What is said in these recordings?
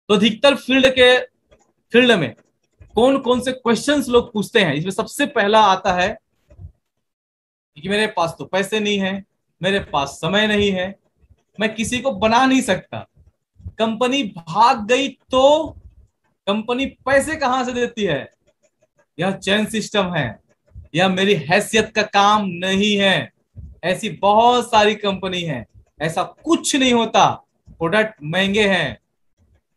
तो अधिकतर फील्ड में कौन कौन से क्वेश्चंस लोग पूछते हैं, इसमें सबसे पहला आता है कि मेरे पास तो पैसे नहीं है, मेरे पास समय नहीं है, मैं किसी को बना नहीं सकता, कंपनी भाग गई तो कंपनी पैसे कहां से देती है, यह चैन सिस्टम है, यह मेरी हैसियत का काम नहीं है। ऐसी बहुत सारी कंपनी है, ऐसा कुछ नहीं होता। प्रोडक्ट महंगे हैं,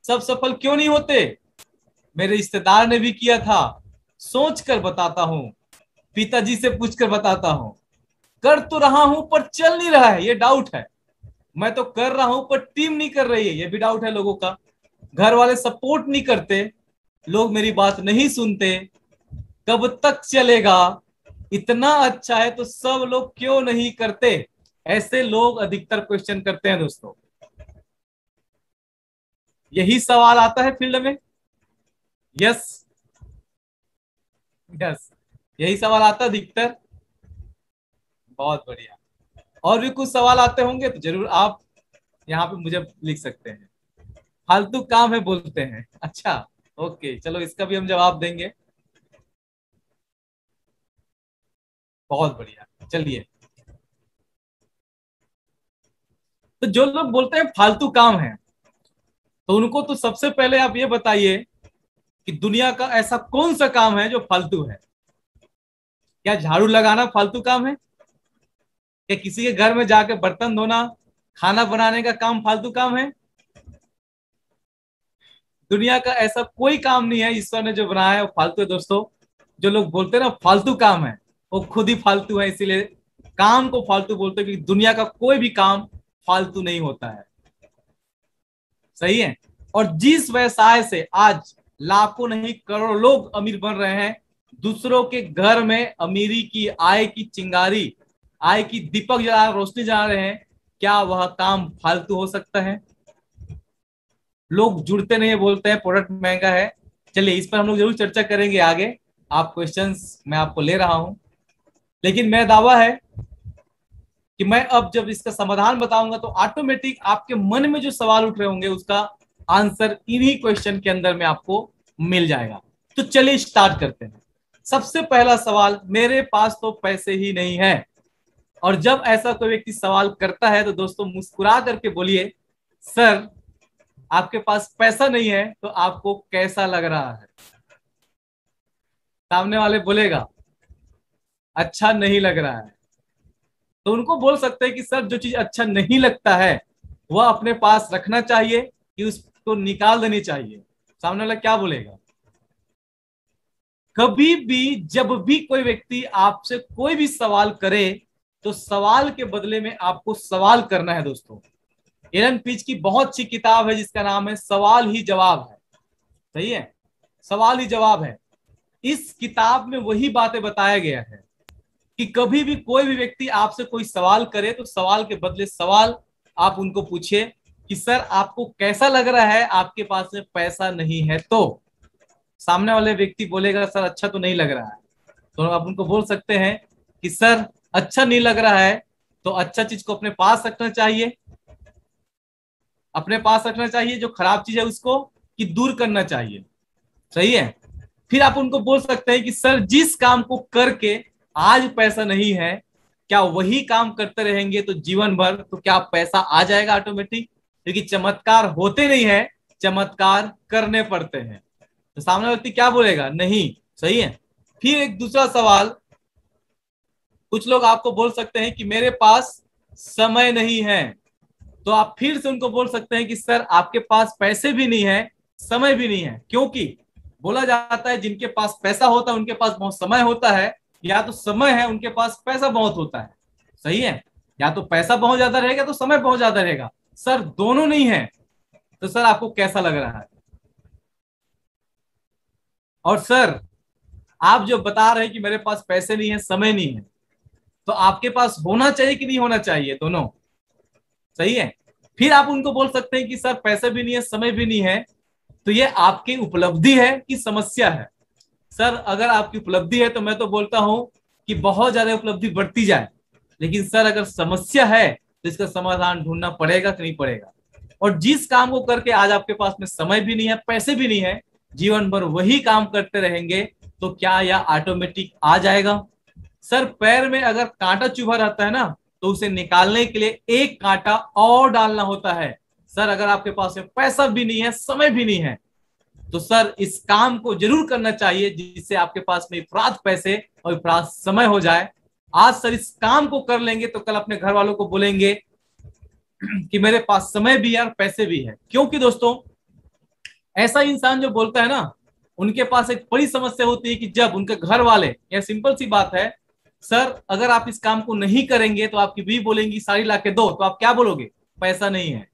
सब सफल क्यों नहीं होते? मेरे रिश्तेदार ने भी किया था, सोच कर बताता हूं, पिताजी से पूछकर बताता हूं। कर तो रहा हूं पर चल नहीं रहा है, ये डाउट है। मैं तो कर रहा हूं पर टीम नहीं कर रही है, ये भी डाउट है लोगों का। घर वाले सपोर्ट नहीं करते, लोग मेरी बात नहीं सुनते, कब तक चलेगा? इतना अच्छा है तो सब लोग क्यों नहीं करते? ऐसे लोग अधिकतर क्वेश्चन करते हैं दोस्तों। यही सवाल आता है फील्ड में। यस यस, यही सवाल आता है अधिकतर। बहुत बढ़िया। और भी कुछ सवाल आते होंगे तो जरूर आप यहाँ पे मुझे लिख सकते हैं। फालतू काम है बोलते हैं, अच्छा ओके, चलो इसका भी हम जवाब देंगे। बहुत बढ़िया, चलिए। तो जो लोग बोलते हैं फालतू काम है, तो उनको तो सबसे पहले आप ये बताइए कि दुनिया का ऐसा कौन सा काम है जो फालतू है? क्या झाड़ू लगाना फालतू काम है? क्या किसी के घर में जाके बर्तन धोना, खाना बनाने का काम फालतू काम है? दुनिया का ऐसा कोई काम नहीं है ईश्वर ने जो बनाया है वो फालतू है दोस्तों। जो लोग बोलते हैं ना फालतू काम है, वो खुद ही फालतू है, इसीलिए काम को फालतू बोलते हैं, क्योंकि दुनिया का कोई भी काम फालतू नहीं होता है। सही है। और जिस व्यवसाय से आज लाखों नहीं करोड़ों लोग अमीर बन रहे हैं, दूसरों के घर में अमीरी की, आय की चिंगारी, आय की दीपक जला, रोशनी जला रहे हैं, क्या वह काम फालतू हो सकता है? लोग जुड़ते नहीं है, बोलते हैं प्रोडक्ट महंगा है। चलिए इस पर हम लोग जरूर चर्चा करेंगे आगे। आप क्वेश्चंस मैं आपको ले रहा हूं, लेकिन मेरा दावा है कि मैं अब जब इसका समाधान बताऊंगा तो ऑटोमेटिक आपके मन में जो सवाल उठ रहे होंगे उसका आंसर इन्हीं क्वेश्चन के अंदर में आपको मिल जाएगा। तो चलिए स्टार्ट करते हैं। सबसे पहला सवाल, मेरे पास तो पैसे ही नहीं है। और जब ऐसा कोई व्यक्ति सवाल करता है तो दोस्तों मुस्कुरा करके बोलिए, सर आपके पास पैसा नहीं है तो आपको कैसा लग रहा है? सामने वाले बोलेगा अच्छा नहीं लग रहा है, तो उनको बोल सकते हैं कि सर जो चीज अच्छा नहीं लगता है वह अपने पास रखना चाहिए कि उसको निकाल देनी चाहिए। सामने वाला क्या बोलेगा? कभी भी जब भी कोई व्यक्ति आपसे कोई भी सवाल करे तो सवाल के बदले में आपको सवाल करना है दोस्तों। एलन पीज की बहुत अच्छी किताब है जिसका नाम है सवाल ही जवाब है। सही है, सवाल ही जवाब है। इस किताब में वही बातें बताया गया है कि कभी भी कोई भी व्यक्ति आपसे कोई सवाल करे तो सवाल के बदले सवाल आप उनको पूछिए कि सर आपको कैसा लग रहा है आपके पास में पैसा नहीं है? तो सामने वाले व्यक्ति बोलेगा सर अच्छा तो नहीं लग रहा है, तो आप उनको बोल सकते हैं कि सर अच्छा नहीं लग रहा है तो अच्छा चीज को अपने पास रखना चाहिए, अपने पास रखना चाहिए, जो खराब चीज है उसको कि दूर करना चाहिए। सही है। फिर आप उनको बोल सकते हैं कि सर जिस काम को करके आज पैसा नहीं है, क्या वही काम करते रहेंगे तो जीवन भर, तो क्या पैसा आ जाएगा ऑटोमेटिक? क्योंकि चमत्कार होते नहीं है, चमत्कार करने पड़ते हैं। तो सामने व्यक्ति क्या बोलेगा? नहीं। सही है। फिर एक दूसरा सवाल, कुछ लोग आपको बोल सकते हैं कि मेरे पास समय नहीं है, तो आप फिर से उनको बोल सकते हैं कि सर आपके पास पैसे भी नहीं है, समय भी नहीं है। क्योंकि बोला जाता है जिनके पास पैसा होता है उनके पास बहुत समय होता है, या तो समय है उनके पास पैसा बहुत होता है। सही है। या तो पैसा बहुत ज्यादा रहेगा तो समय बहुत ज्यादा रहेगा। सर दोनों नहीं है, तो सर आपको कैसा लग रहा है? और सर आप जो बता रहे हैं कि मेरे पास पैसे नहीं है, समय नहीं है, तो आपके पास होना चाहिए कि नहीं होना चाहिए? दोनों। सही है। फिर आप उनको बोल सकते हैं कि सर पैसे भी नहीं है, समय भी नहीं है, तो ये आपकी उपलब्धि है कि समस्या है? सर अगर आपकी उपलब्धि है तो मैं तो बोलता हूं कि बहुत ज्यादा उपलब्धि बढ़ती जाए, लेकिन सर अगर समस्या है तो इसका समाधान ढूंढना पड़ेगा कि नहीं पड़ेगा? और जिस काम को करके आज आपके पास में समय भी नहीं है, पैसे भी नहीं है, जीवन भर वही काम करते रहेंगे, तो क्या यह ऑटोमेटिक आ जाएगा? सर पैर में अगर कांटा चुभा रहता है ना, तो उसे निकालने के लिए एक कांटा और डालना होता है। सर अगर आपके पास में पैसा भी नहीं है, समय भी नहीं है, तो सर इस काम को जरूर करना चाहिए जिससे आपके पास में इफरात पैसे और इफरात समय हो जाए। आज सर इस काम को कर लेंगे तो कल अपने घर वालों को बोलेंगे कि मेरे पास समय भी है और पैसे भी है। क्योंकि दोस्तों ऐसा इंसान जो बोलता है ना, उनके पास एक बड़ी समस्या होती है कि जब उनके घर वाले, यह सिंपल सी बात है सर, अगर आप इस काम को नहीं करेंगे तो आपकी बीवी बोलेंगी साड़ी ला के दो, तो आप क्या बोलोगे? पैसा नहीं है।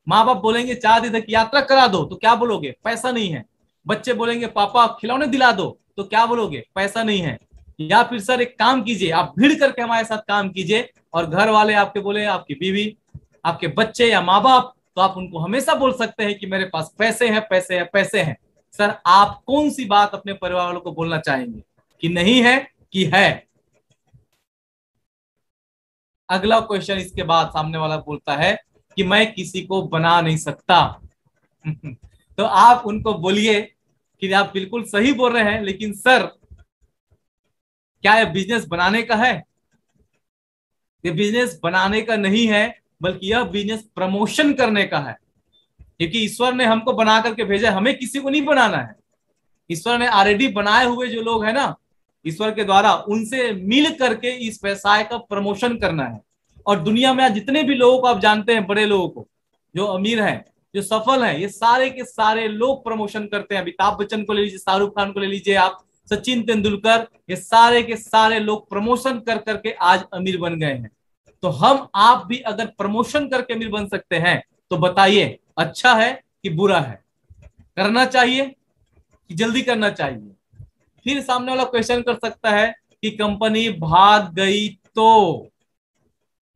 माँ बाप बोलेंगे 4 दिन तक यात्रा करा दो, तो क्या बोलोगे? पैसा नहीं है। बच्चे बोलेंगे पापा खिलौने दिला दो, तो क्या बोलोगे? पैसा नहीं है। या फिर सर एक काम कीजिए, आप भीड़ करके हमारे साथ काम कीजिए, और घर वाले आपके बोले, आपकी बीवी, आपके बच्चे या माँ बाप, तो आप उनको हमेशा बोल सकते हैं कि मेरे पास पैसे हैं, पैसे हैं, पैसे हैं। सर आप कौन सी बात अपने परिवार वालों को बोलना चाहेंगे, कि नहीं है कि है? अगला क्वेश्चन इसके बाद सामने वाला बोलता है कि मैं किसी को बना नहीं सकता। तो आप उनको बोलिए कि आप बिल्कुल सही बोल रहे हैं, लेकिन सर क्या यह बिजनेस बनाने का है? ये बिजनेस बनाने का नहीं है, बल्कि यह बिजनेस प्रमोशन करने का है। क्योंकि ईश्वर ने हमको बना करके भेजा, हमें किसी को नहीं बनाना है। ईश्वर ने ऑलरेडी बनाए हुए जो लोग हैं ना, ईश्वर के द्वारा, उनसे मिल करके इस व्यवसाय का प्रमोशन करना है। और दुनिया में आज जितने भी लोगों को आप जानते हैं, बड़े लोगों को, जो अमीर हैं, जो सफल हैं, ये सारे के सारे लोग प्रमोशन करते हैं। अमिताभ बच्चन को ले लीजिए, शाहरुख खान को ले लीजिए आप, सचिन तेंदुलकर, ये सारे के सारे लोग प्रमोशन कर करके आज अमीर बन गए हैं। तो हम आप भी अगर प्रमोशन करके अमीर बन सकते हैं, तो बताइए अच्छा है कि बुरा है? करना चाहिए कि जल्दी करना चाहिए? फिर सामने वाला क्वेश्चन कर सकता है कि कंपनी भाग गई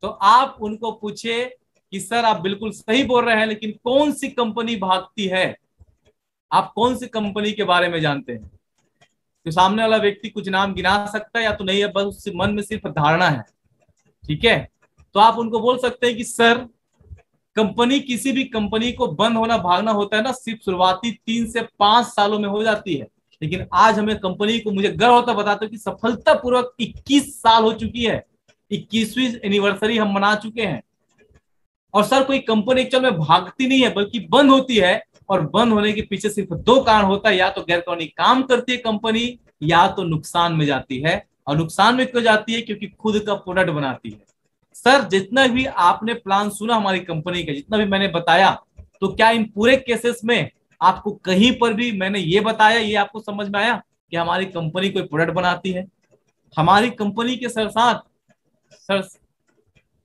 तो आप उनको पूछे कि सर आप बिल्कुल सही बोल रहे हैं, लेकिन कौन सी कंपनी भागती है? आप कौन सी कंपनी के बारे में जानते हैं? तो सामने वाला व्यक्ति कुछ नाम गिना सकता है या तो नहीं है, बस उसके मन में सिर्फ धारणा है। ठीक है, तो आप उनको बोल सकते हैं कि सर कंपनी, किसी भी कंपनी को बंद होना, भागना होता है ना, सिर्फ शुरुआती 3 से 5 सालों में हो जाती है। लेकिन आज हमें कंपनी को, मुझे गर्व होता बताते हो कि सफलतापूर्वक 21 साल हो चुकी है, 21वीं एनिवर्सरी हम मना चुके हैं। और सर कोई कंपनी एक्चुअल में भागती नहीं है, बल्कि बंद होती है। और बंद होने के पीछे सिर्फ 2 कारण होता है, या तो गैरकानूनी काम करती है कंपनी, या तो नुकसान में जाती है। और नुकसान में क्यों जाती है? क्योंकि खुद का प्रोडक्ट बनाती है। सर जितना भी आपने प्लान सुना हमारी कंपनी का, जितना भी मैंने बताया, तो क्या इन पूरे केसेस में आपको कहीं पर भी मैंने ये बताया, ये आपको समझ में आया कि हमारी कंपनी कोई प्रोडक्ट बनाती है? हमारी कंपनी के सर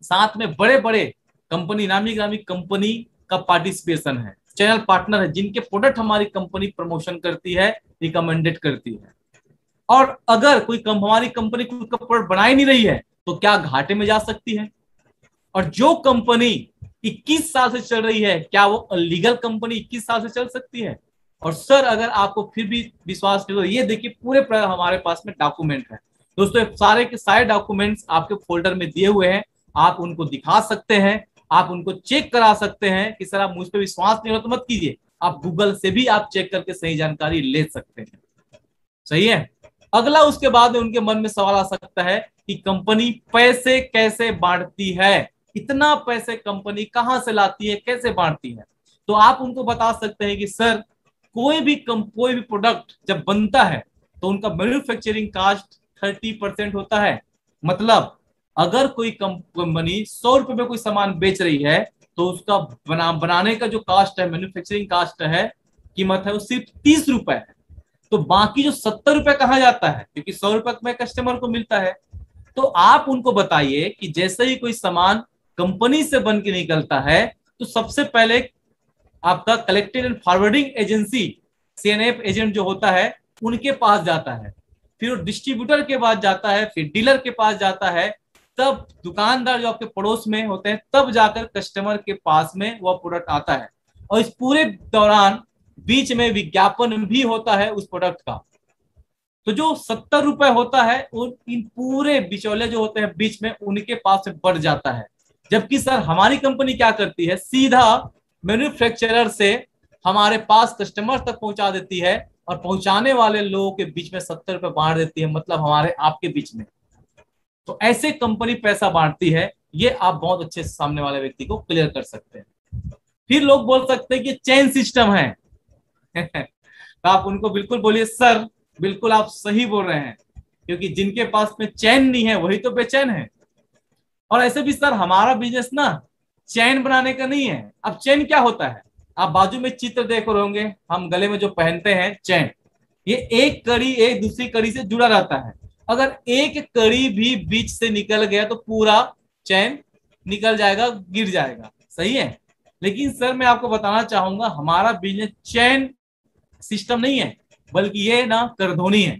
साथ में बड़े बड़े कंपनी, नामी ग्रामी कंपनी का पार्टिसिपेशन है, चैनल पार्टनर है, जिनके प्रोडक्ट हमारी कंपनी प्रमोशन करती है, रिकमेंडेड करती है। और अगर कोई हमारी कंपनी खुद का प्रोडक्ट बना ही नहीं रही है, तो क्या घाटे में जा सकती है? और जो कंपनी 21 साल से चल रही है, क्या वो लीगल कंपनी 21 साल से चल सकती है? और सर अगर आपको फिर भी विश्वास नहीं, तो ये देखिए पूरे हमारे पास में डॉक्यूमेंट है दोस्तों, सारे के सारे डॉक्यूमेंट्स आपके फोल्डर में दिए हुए हैं। आप उनको दिखा सकते हैं, आप उनको चेक करा सकते हैं कि सर आप मुझ पर विश्वास नहीं हो तो मत कीजिए, आप गूगल से भी आप चेक करके सही जानकारी ले सकते हैं। सही है। अगला उसके बाद में उनके मन में सवाल आ सकता है कि कंपनी पैसे कैसे बांटती है? इतना पैसे कंपनी कहां से लाती है, कैसे बांटती है? तो आप उनको बता सकते हैं कि सर कोई भी प्रोडक्ट जब बनता है, तो उनका मैन्युफैक्चरिंग कास्ट 30% होता है। मतलब अगर कोई कंपनी 100 रुपए में कोई सामान बेच रही है, तो उसका बनाने का जो कास्ट है, मैन्युफैक्चरिंग कास्ट है, कीमत है, वो सिर्फ 30 रुपए है। तो बाकी जो 70 रुपए कहाँ जाता है? क्योंकि 100 रुपए में कस्टमर को मिलता है। तो आप उनको बताइए कि जैसे ही कोई सामान कंपनी से बन के निकलता है, तो सबसे पहले आपका collected and forwarding agency, CNF agent जो होता है, उनके पास जाता है, फिर डिस्ट्रीब्यूटर के पास जाता है, फिर डीलर के पास जाता है, तब दुकानदार जो आपके पड़ोस में होते हैं, तब जाकर कस्टमर के पास में वह प्रोडक्ट आता है। और इस पूरे दौरान बीच में विज्ञापन भी होता है उस प्रोडक्ट का। तो जो 70 रुपए होता है, इन पूरे बिचौले जो होते हैं बीच में, उनके पास से बढ़ जाता है। जबकि सर हमारी कंपनी क्या करती है, सीधा मैन्युफैक्चरर से हमारे पास कस्टमर तक पहुंचा देती है, और पहुंचाने वाले लोगों के बीच में 70 रुपए बांट देती है, मतलब हमारे आपके बीच में। तो ऐसे कंपनी पैसा बांटती है, ये आप बहुत अच्छे से सामने वाले व्यक्ति को क्लियर कर सकते हैं। फिर लोग बोल सकते हैं कि चेन सिस्टम है। तो आप उनको बिल्कुल बोलिए सर, बिल्कुल आप सही बोल रहे हैं, क्योंकि जिनके पास में चैन नहीं है वही तो बेचैन है। और ऐसे भी सर हमारा बिजनेस ना चैन बनाने का नहीं है। अब चैन क्या होता है, आप बाजू में चित्र देख रहे होंगे, हम गले में जो पहनते हैं चैन, ये एक कड़ी एक दूसरी कड़ी से जुड़ा रहता है। अगर एक कड़ी भी बीच से निकल गया तो पूरा चैन निकल जाएगा, गिर जाएगा, सही है। लेकिन सर मैं आपको बताना चाहूंगा, हमारा बिजनेस चैन सिस्टम नहीं है, बल्कि ये ना करधोनी है।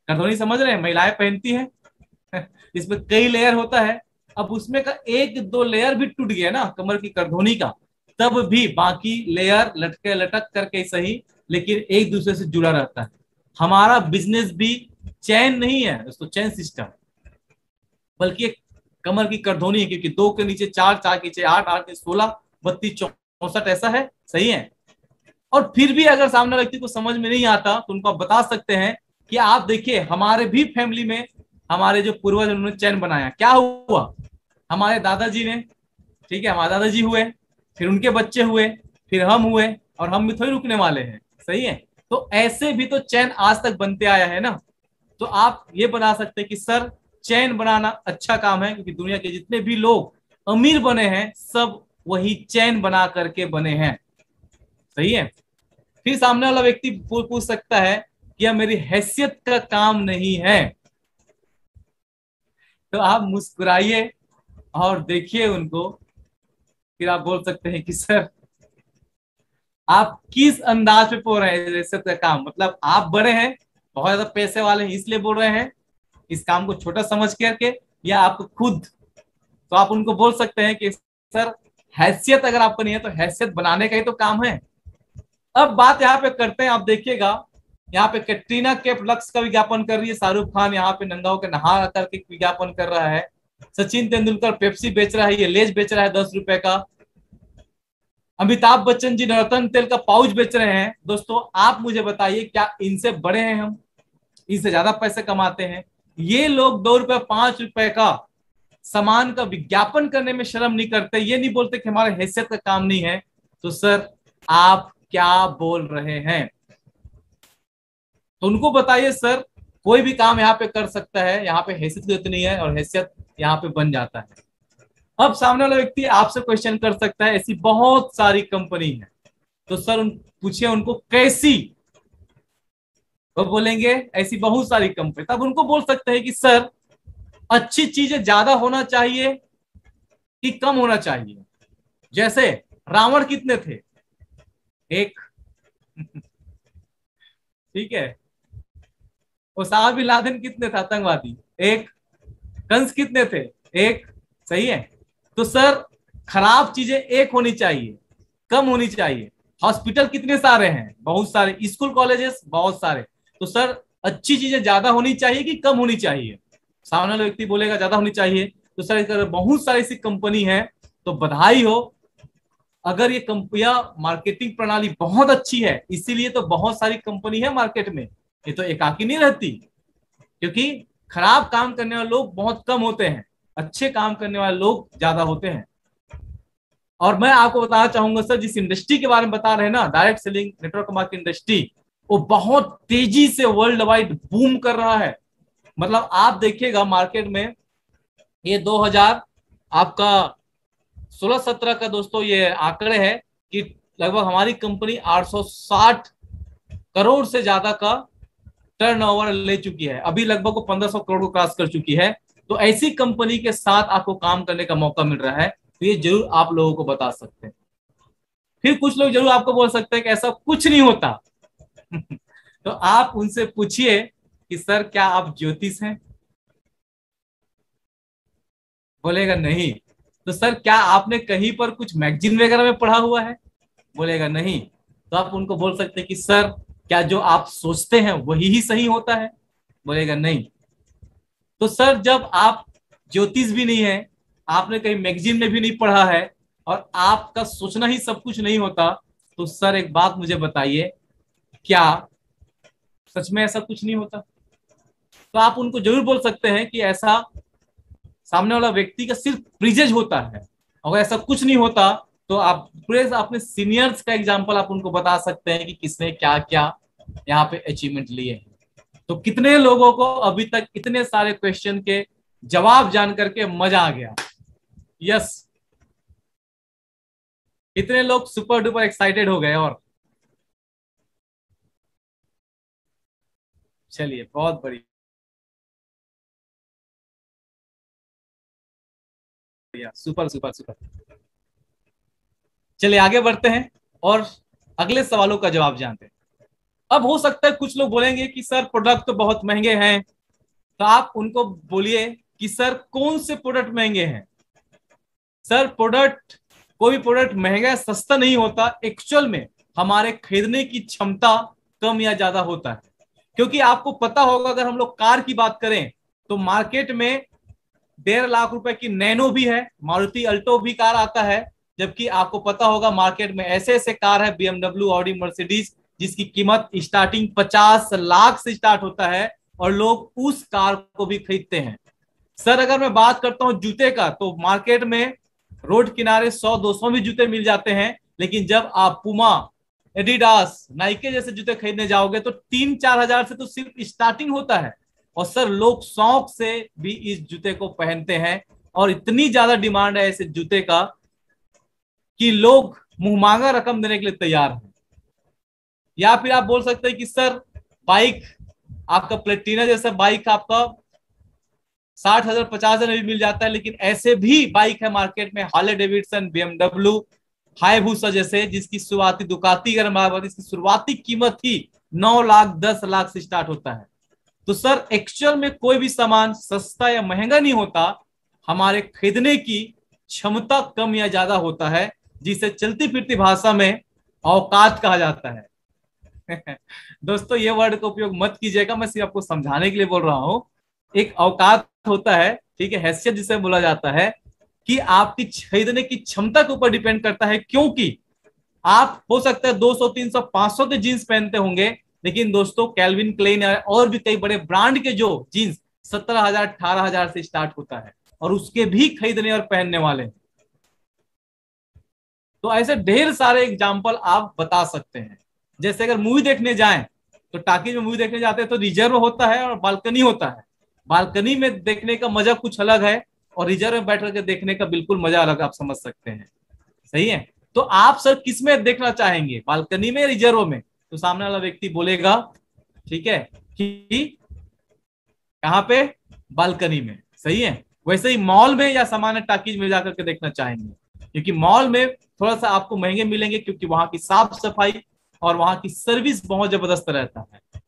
करधोनी समझ रहे हैं, महिलाएं पहनती हैं। इसमें कई लेयर होता है। अब उसमें का एक दो लेयर भी टूट गया ना कमर की करधोनी का, तब भी बाकी लेयर लटके लटक करके सही, लेकिन एक दूसरे से जुड़ा रहता है। हमारा बिजनेस भी चैन नहीं है, उसको चैन सिस्टम, बल्कि एक कमर की करधोनी है, क्योंकि दो के नीचे चार, चार के नीचे आठ, आठ के 16, 32, 64, ऐसा है, सही है। और फिर भी अगर सामने व्यक्ति को समझ में नहीं आता तो उनको आप बता सकते हैं कि आप देखिए हमारे भी फैमिली में हमारे जो पूर्वज उन्होंने चैन बनाया, क्या हुआ, हमारे दादाजी ने, ठीक है, हमारे दादाजी हुए, फिर उनके बच्चे हुए, फिर हम हुए, और हम भी थोड़ी रुकने वाले हैं, सही है। तो ऐसे भी तो चैन आज तक बनते आया है ना। तो आप ये बता सकते हैं कि सर चैन बनाना अच्छा काम है, क्योंकि दुनिया के जितने भी लोग अमीर बने हैं सब वही चैन बना करके बने हैं, सही है। फिर सामने वाला व्यक्ति पूछ सकता है कि यह मेरी हैसियत का काम नहीं है। तो आप मुस्कुराइए और देखिए उनको, फिर आप बोल सकते हैं कि सर आप किस अंदाज में बोल रहे हैं हैसियत का काम, मतलब आप बड़े हैं, बहुत ज्यादा पैसे वाले हैं इसलिए बोल रहे हैं इस काम को छोटा समझ करके, या आप खुद। तो आप उनको बोल सकते हैं कि सर हैसियत अगर आपको नहीं है तो हैसियत बनाने का ही तो काम है। अब बात यहाँ पे करते हैं, आप देखिएगा यहाँ पे कैटरीना कैफ लक्स का विज्ञापन कर रही है, शाहरुख खान यहाँ पे नंगा होकर नहा करके विज्ञापन कर रहा है, सचिन तेंदुलकर पेप्सी बेच रहा है, ये लेज बेच रहा है 10 रुपए का, अमिताभ बच्चन जी नवरत्न तेल का पाउच बेच रहे हैं। दोस्तों आप मुझे बताइए, क्या इनसे बड़े हैं हम, इनसे ज्यादा पैसे कमाते हैं? ये लोग 2 रुपए 5 रुपए का सामान का विज्ञापन करने में शर्म नहीं करते, ये नहीं बोलते कि हमारे हैसियत का काम नहीं है। तो सर आप क्या बोल रहे हैं? तो उनको बताइए सर कोई भी काम यहाँ पे कर सकता है, यहाँ पे हैसियत की जरूरत नहीं है, और हैसियत यहाँ पे बन जाता है। अब सामने वाला व्यक्ति आपसे क्वेश्चन कर सकता है, ऐसी बहुत सारी कंपनी है, तो सर पूछिए उनको कैसी, वो बोलेंगे ऐसी बहुत सारी कंपनी। तब उनको बोल सकते हैं कि सर अच्छी चीजें ज्यादा होना चाहिए कि कम होना चाहिए? जैसे रावण कितने थे? एक। ठीक है। ओसामा बिन लादेन कितने थे आतंकवादी? एक। कंस कितने थे? एक। सही है। तो सर खराब चीजें एक होनी चाहिए, कम होनी चाहिए। हॉस्पिटल कितने सारे हैं? बहुत सारे। स्कूल कॉलेजेस बहुत सारे। तो सर अच्छी चीजें ज्यादा होनी चाहिए कि कम होनी चाहिए? सामने वाला व्यक्ति बोलेगा ज्यादा होनी चाहिए। तो सर अगर बहुत सारी ऐसी कंपनी है तो बधाई हो, अगर ये कंपनियां मार्केटिंग प्रणाली बहुत अच्छी है, इसीलिए तो बहुत सारी कंपनी है मार्केट में, ये तो एकाकी नहीं रहती, क्योंकि खराब काम करने वाले लोग बहुत कम होते हैं, अच्छे काम करने वाले लोग ज्यादा होते हैं। और मैं आपको बताना चाहूंगा सर, जिस इंडस्ट्री के बारे में बता रहे हैं ना, direct selling network marketing industry, वो बहुत तेजी से वर्ल्ड वाइड बूम कर रहा है। मतलब आप देखिएगा मार्केट में ये 2000 आपका 16-17 का दोस्तों ये आंकड़े हैं कि लगभग हमारी कंपनी 860 करोड़ से ज्यादा का टर्नओवर ले चुकी है, अभी लगभग वो 1500 करोड़ को क्रॉस कर चुकी है। तो ऐसी कंपनी के साथ आपको काम करने का मौका मिल रहा है, तो ये जरूर आप लोगों को बता सकते हैं। फिर कुछ लोग जरूर आपको बोल सकते हैं कि ऐसा कुछ नहीं होता। तो आप उनसे पूछिए कि सर क्या आप ज्योतिष हैं? बोलेगा नहीं। तो सर क्या आपने कहीं पर कुछ मैगजीन वगैरह में पढ़ा हुआ है? बोलेगा नहीं। तो आप उनको बोल सकते हैं कि सर क्या जो आप सोचते हैं वही ही सही होता है? बोलेगा नहीं। तो सर जब आप ज्योतिष भी नहीं है, आपने कहीं मैगजीन में भी नहीं पढ़ा है, और आपका सोचना ही सब कुछ नहीं होता, तो सर एक बात मुझे बताइए, क्या सच में ऐसा कुछ नहीं होता? तो आप उनको जरूर बोल सकते हैं कि ऐसा सामने वाला व्यक्ति का सिर्फ प्रिजेज होता है। अगर ऐसा कुछ नहीं होता तो आप पूरे अपने सीनियर्स का एग्जांपल आप उनको बता सकते हैं कि किसने क्या क्या यहाँ पे अचीवमेंट लिए हैं। तो कितने लोगों को अभी तक इतने सारे क्वेश्चन के जवाब जान करके मजा आ गया? यस, इतने लोग सुपर डुपर एक्साइटेड हो गए। और चलिए, बहुत बढ़िया, सुपर सुपर सुपर। चलिए आगे बढ़ते हैं और अगले सवालों का जवाब जानते हैं। अब हो सकता है कुछ लोग बोलेंगे कि सर प्रोडक्ट तो बहुत महंगे हैं, तो आप उनको बोलिए कि सर कौन से प्रोडक्ट महंगे हैं। सर प्रोडक्ट, कोई भी प्रोडक्ट महंगा या सस्ता नहीं होता, एक्चुअल में हमारे खरीदने की क्षमता कम या ज्यादा होता है। क्योंकि आपको पता होगा, अगर हम लोग कार की बात करें तो मार्केट में 1.5 लाख रुपए की नैनो भी है, मारुति अल्टो भी कार आता है। जबकि आपको पता होगा मार्केट में ऐसे ऐसे कार है, बीएमडब्ल्यू, ऑडी, मर्सिडीज, जिसकी कीमत स्टार्टिंग 50 लाख से स्टार्ट होता है और लोग उस कार को भी खरीदते हैं। सर अगर मैं बात करता हूं जूते का, तो मार्केट में रोड किनारे 100-200 भी जूते मिल जाते हैं, लेकिन जब आप पुमा, एडिडास, नाइके जैसे जूते खरीदने जाओगे तो 3-4 हजार से तो सिर्फ स्टार्टिंग होता है। और सर लोग शौक से भी इस जूते को पहनते हैं और इतनी ज्यादा डिमांड है ऐसे जूते का कि लोग मुंहमांगा रकम देने के लिए तैयार हैं। या फिर आप बोल सकते हैं कि सर बाइक, आपका प्लेटिना जैसा बाइक आपका 60,000 50,000 में भी मिल जाता है, लेकिन ऐसे भी बाइक है मार्केट में, हार्ले डेविडसन, बीएमडब्ल्यू, हाईबूसा जैसे, जिसकी शुरुआती, दुकाती अगर बात करें, इसकी शुरुआती कीमत ही 9 लाख 10 लाख से स्टार्ट होता है। तो सर एक्चुअल में कोई भी सामान सस्ता या महंगा नहीं होता, हमारे खरीदने की क्षमता कम या ज्यादा होता है, जिसे चलती फिरती भाषा में औकात कहा जाता है। दोस्तों ये वर्ड का उपयोग मत कीजिएगा, मैं सिर्फ आपको समझाने के लिए बोल रहा हूं। एक औकात होता है, ठीक है, हैसियत जिसे बोला जाता है, कि आपकी खरीदने की क्षमता के ऊपर डिपेंड करता है। क्योंकि आप हो सकता है 200 300 500 के जीन्स पहनते होंगे, लेकिन दोस्तों कैल्विन क्लेन और भी कई बड़े ब्रांड के जो जीन्स 17,000 18,000 से स्टार्ट होता है, और उसके भी खरीदने और पहनने वाले हैं। तो ऐसे ढेर सारे एग्जाम्पल आप बता सकते हैं। जैसे अगर मूवी देखने जाएं, तो टाकीज में मूवी देखने जाते हैं तो रिजर्व होता है और बालकनी होता है। बालकनी में देखने का मजा कुछ अलग है, और रिजर्व में बैठ करके देखने का बिल्कुल मजा अलग, आप समझ सकते हैं। सही है? तो आप सर किस में देखना चाहेंगे, बालकनी में या रिजर्व में? तो सामने वाला व्यक्ति बोलेगा, ठीक है, कि कहाँ पे, बालकनी में। सही है? वैसे ही मॉल में या सामान्य टाकीज में जाकर के देखना चाहेंगे, क्योंकि मॉल में थोड़ा सा आपको महंगे मिलेंगे, क्योंकि वहां की साफ सफाई और वहां की सर्विस बहुत जबरदस्त रहता है।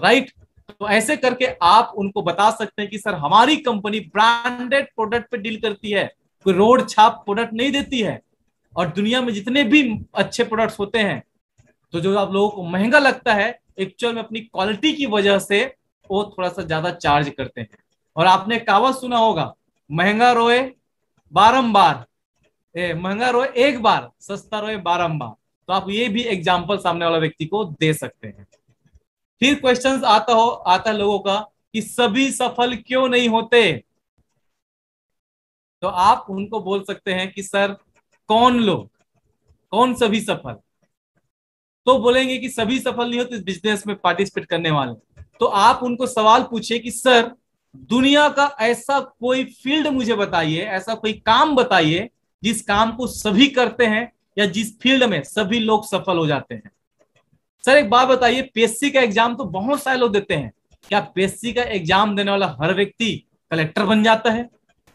राइट? तो ऐसे करके आप उनको बता सकते हैं कि सर हमारी कंपनी ब्रांडेड प्रोडक्ट पे डील करती है, कोई रोड छाप प्रोडक्ट नहीं देती है। और दुनिया में जितने भी अच्छे प्रोडक्ट्स होते हैं, तो जो आप लोगों को महंगा लगता है, एक्चुअल में अपनी क्वालिटी की वजह से वो थोड़ा सा ज्यादा चार्ज करते हैं। और आपने कहावत सुना होगा, महंगा रोए बारंबार, महंगा रोए एक बार, सस्ता रोए बारंबार। तो आप ये भी एग्जाम्पल सामने वाला व्यक्ति को दे सकते हैं। फिर क्वेश्चंस आता है लोगों का कि सभी सफल क्यों नहीं होते? तो आप उनको बोल सकते हैं कि सर कौन लोग, कौन सभी सफल? तो बोलेंगे कि सभी सफल नहीं होते बिजनेस में पार्टिसिपेट करने वाले। तो आप उनको सवाल पूछिए कि सर दुनिया का ऐसा कोई फील्ड मुझे बताइए, ऐसा कोई काम बताइए जिस काम को सभी करते हैं, या जिस फील्ड में सभी लोग सफल हो जाते हैं। सर एक बात बताइए, पीएससी का एग्जाम तो बहुत सारे लोग देते हैं, क्या पीएससी का एग्जाम देने वाला हर व्यक्ति कलेक्टर बन जाता है,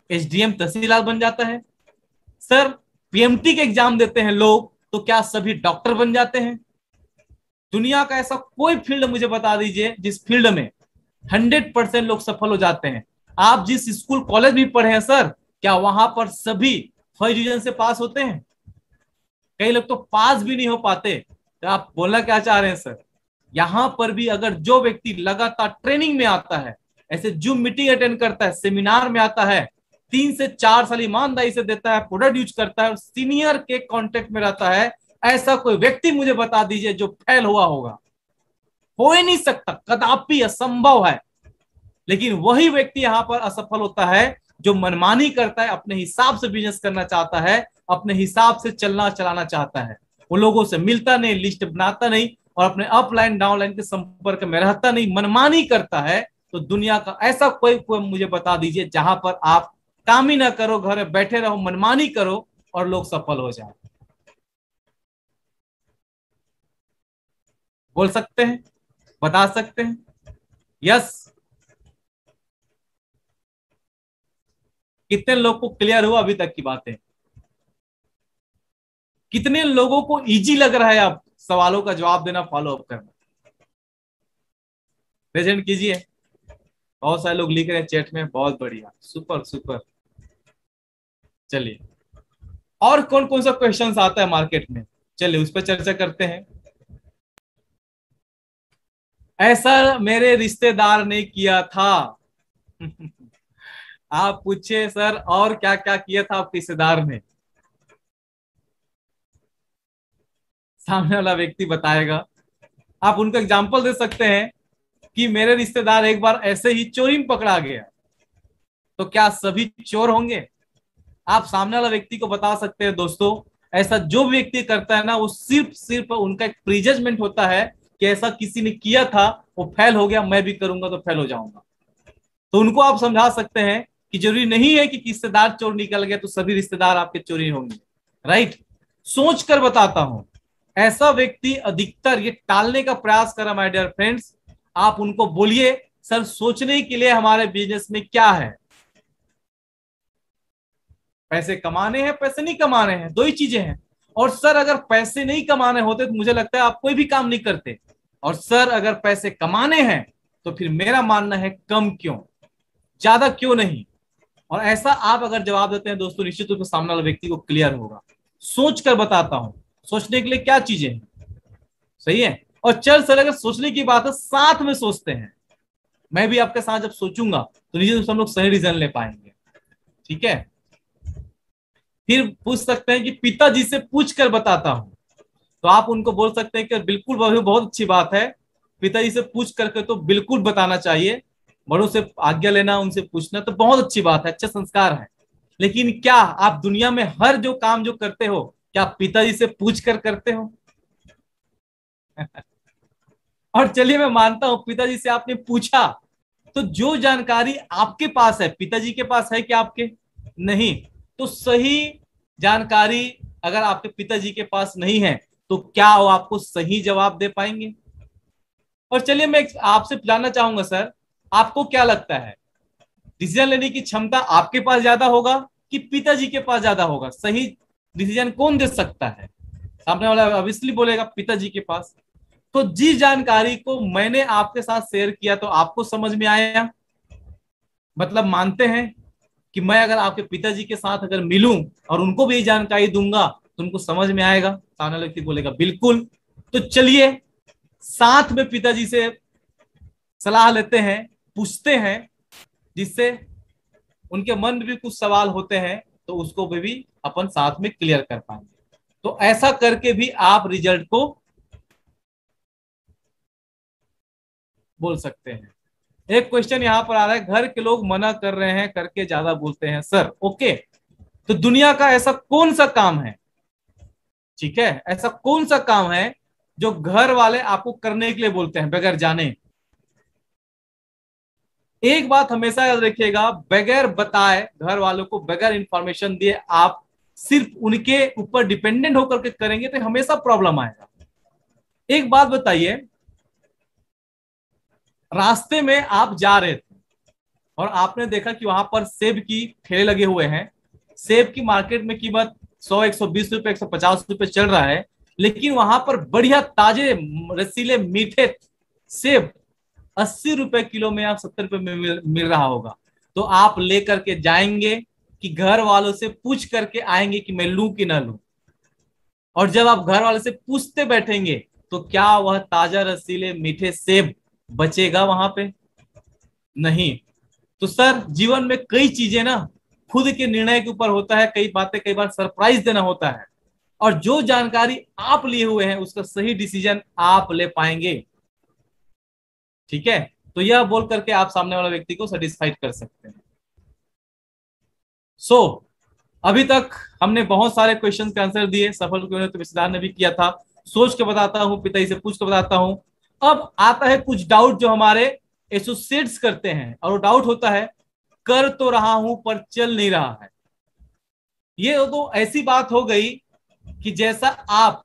एसडीएम तहसीलदार बन जाता है? सर पीएमटी के एग्जाम देते हैं लोग, तो क्या सभी डॉक्टर बन जाते हैं? दुनिया का ऐसा कोई फील्ड मुझे बता दीजिए जिस फील्ड में 100% लोग सफल हो जाते हैं। आप जिस स्कूल कॉलेज भी पढ़े हैं सर, क्या वहां पर सभी फर्स्ट डिवीजन से पास होते हैं? कई लोग तो पास भी नहीं हो पाते। तो आप बोलना क्या चाह रहे हैं सर? यहां पर भी अगर जो व्यक्ति लगातार ट्रेनिंग में आता है, ऐसे जूम मीटिंग अटेंड करता है, सेमिनार में आता है, 3 से 4 साल ईमानदारी से देता है, प्रोडक्ट यूज करता है और सीनियर के कांटेक्ट में रहता है, ऐसा कोई व्यक्ति मुझे बता दीजिए जो फेल हुआ होगा। हो ही नहीं सकता, कदापि असंभव है। लेकिन वही व्यक्ति यहां पर असफल होता है जो मनमानी करता है, अपने हिसाब से बिजनेस करना चाहता है, अपने हिसाब से चलना चलाना चाहता है, वो लोगों से मिलता नहीं, लिस्ट बनाता नहीं और अपने अपलाइन डाउनलाइन के संपर्क में रहता नहीं, मनमानी करता है। तो दुनिया का ऐसा कोई मुझे बता दीजिए जहां पर आप काम ही ना करो, घर में बैठे रहो, मनमानी करो और लोग सफल हो जाए। बोल सकते हैं, बता सकते हैं? यस। कितने लोग को क्लियर हुआ अभी तक की बातें? कितने लोगों को इजी लग रहा है अब सवालों का जवाब देना, फॉलो अप करना? प्रेजेंट कीजिए। बहुत सारे लोग लिख रहे हैं चैट में, बहुत बढ़िया, सुपर सुपर। चलिए, और कौन कौन सा क्वेश्चंस आता है मार्केट में, चलिए उस पर चर्चा करते हैं। ऐसा मेरे रिश्तेदार ने किया था। आप पूछे सर और क्या क्या किया था आपके रिश्तेदार ने? सामने वाला व्यक्ति बताएगा। आप उनको एग्जाम्पल दे सकते हैं कि मेरे रिश्तेदार एक बार ऐसे ही चोरी में पकड़ा गया, तो क्या सभी चोर होंगे? आप सामने वाला व्यक्ति को बता सकते हैं दोस्तों, ऐसा जो व्यक्ति करता है ना, वो सिर्फ सिर्फ उनका एक प्रीजजमेंट होता है कि ऐसा किसी ने किया था, वो फेल हो गया, मैं भी करूंगा तो फेल हो जाऊंगा। तो उनको आप समझा सकते हैं कि जरूरी नहीं है कि रिश्तेदार चोर निकल गया तो सभी रिश्तेदार आपके चोरी होंगे। राइट? सोच कर बताता हूं, ऐसा व्यक्ति अधिकतर ये टालने का प्रयास करा माय डियर फ्रेंड्स। आप उनको बोलिए सर सोचने के लिए हमारे बिजनेस में क्या है, पैसे कमाने हैं पैसे नहीं कमाने हैं, दो ही चीजें हैं। और सर अगर पैसे नहीं कमाने होते तो मुझे लगता है आप कोई भी काम नहीं करते। और सर अगर पैसे कमाने हैं तो फिर मेरा मानना है कम क्यों, ज्यादा क्यों नहीं। और ऐसा आप अगर जवाब देते हैं दोस्तों, निश्चित रूप से सामने वाले व्यक्ति को क्लियर होगा। सोच कर बताता हूं, सोचने के लिए क्या चीजें हैं, सही है। और चल सर अगर सोचने की बात है, साथ में सोचते हैं, मैं भी आपके साथ जब सोचूंगा तो निश्चित रूप से हम लोग सही रीजन ले पाएंगे। ठीक है? फिर पूछ सकते हैं कि पिताजी से पूछ कर बताता हूं, तो आप उनको बोल सकते हैं कि बिल्कुल बहुत अच्छी बात है, पिताजी से पूछ करके तो बिल्कुल बताना चाहिए, बड़ों से आज्ञा लेना, उनसे पूछना तो बहुत अच्छी बात है, अच्छे संस्कार है। लेकिन क्या आप दुनिया में हर जो काम जो करते हो, क्या पिताजी से पूछ कर करते हो? और चलिए मैं मानता हूं पिताजी से आपने पूछा, तो जो जानकारी आपके पास है पिताजी के पास है क्या आपके? नहीं। तो सही जानकारी अगर आपके पिताजी के पास नहीं है तो क्या वो आपको सही जवाब दे पाएंगे? और चलिए मैं आपसे जानना चाहूंगा सर, आपको क्या लगता है डिसीजन लेने की क्षमता आपके पास ज्यादा होगा कि पिताजी के पास ज्यादा होगा? सही डिसीजन कौन दे सकता है? सामने वाला ऑब्वियसली बोलेगा पिताजी के पास। तो जिस जानकारी को मैंने आपके साथ शेयर किया तो आपको समझ में आया, मतलब मानते हैं कि मैं अगर आपके पिताजी के साथ अगर मिलूं और उनको भी जानकारी दूंगा तो उनको समझ में आएगा? सामने वाला व्यक्ति बोलेगा बिल्कुल। तो चलिए साथ में पिताजी से सलाह लेते हैं, पूछते हैं, जिससे उनके मन में भी कुछ सवाल होते हैं तो उसको भी अपन साथ में क्लियर कर पाएंगे। तो ऐसा करके भी आप रिजल्ट को बोल सकते हैं। एक क्वेश्चन यहां पर आ रहा है, घर के लोग मना कर रहे हैं, करके ज्यादा बोलते हैं सर। ओके, तो दुनिया का ऐसा कौन सा काम है, ठीक है, ऐसा कौन सा काम है जो घर वाले आपको करने के लिए बोलते हैं बगैर जाने? एक बात हमेशा याद रखिएगा, बगैर बताए घर वालों को, बगैर इंफॉर्मेशन दिए आप सिर्फ उनके ऊपर डिपेंडेंट होकर के करेंगे तो हमेशा प्रॉब्लम आएगा। एक बात बताइए, रास्ते में आप जा रहे थे और आपने देखा कि वहां पर सेब की ठेले लगे हुए हैं, सेब की मार्केट में कीमत 100, 120 रुपए, 150 रुपए चल रहा है, लेकिन वहां पर बढ़िया ताजे रसीले मीठे सेब 80 रुपए किलो में, आप 70 रुपए में मिल रहा होगा। तो आप लेकर के जाएंगे कि घर वालों से पूछ करके आएंगे कि मैं लूं कि ना लूं? और जब आप घर वाले से पूछते बैठेंगे तो क्या वह ताजा रसीले मीठे सेब बचेगा वहां पे? नहीं। तो सर जीवन में कई चीजें ना खुद के निर्णय के ऊपर होता है, कई बातें कई बार सरप्राइज देना होता है, और जो जानकारी आप लिए हुए हैं उसका सही डिसीजन आप ले पाएंगे। ठीक है, तो यह बोल करके आप सामने वाले व्यक्ति को सेटिस्फाइड कर सकते हैं। सो अभी तक हमने बहुत सारे क्वेश्चन के आंसर दिए, सफल क्यों तो रिश्तेदार ने भी किया था, सोच के बताता हूँ, पिताजी से पूछ के बताता हूँ। अब आता है कुछ डाउट जो हमारे एसोसिएट्स करते हैं, और वो डाउट होता है कर तो रहा हूं पर चल नहीं रहा है। ये तो ऐसी बात हो गई कि जैसा आप,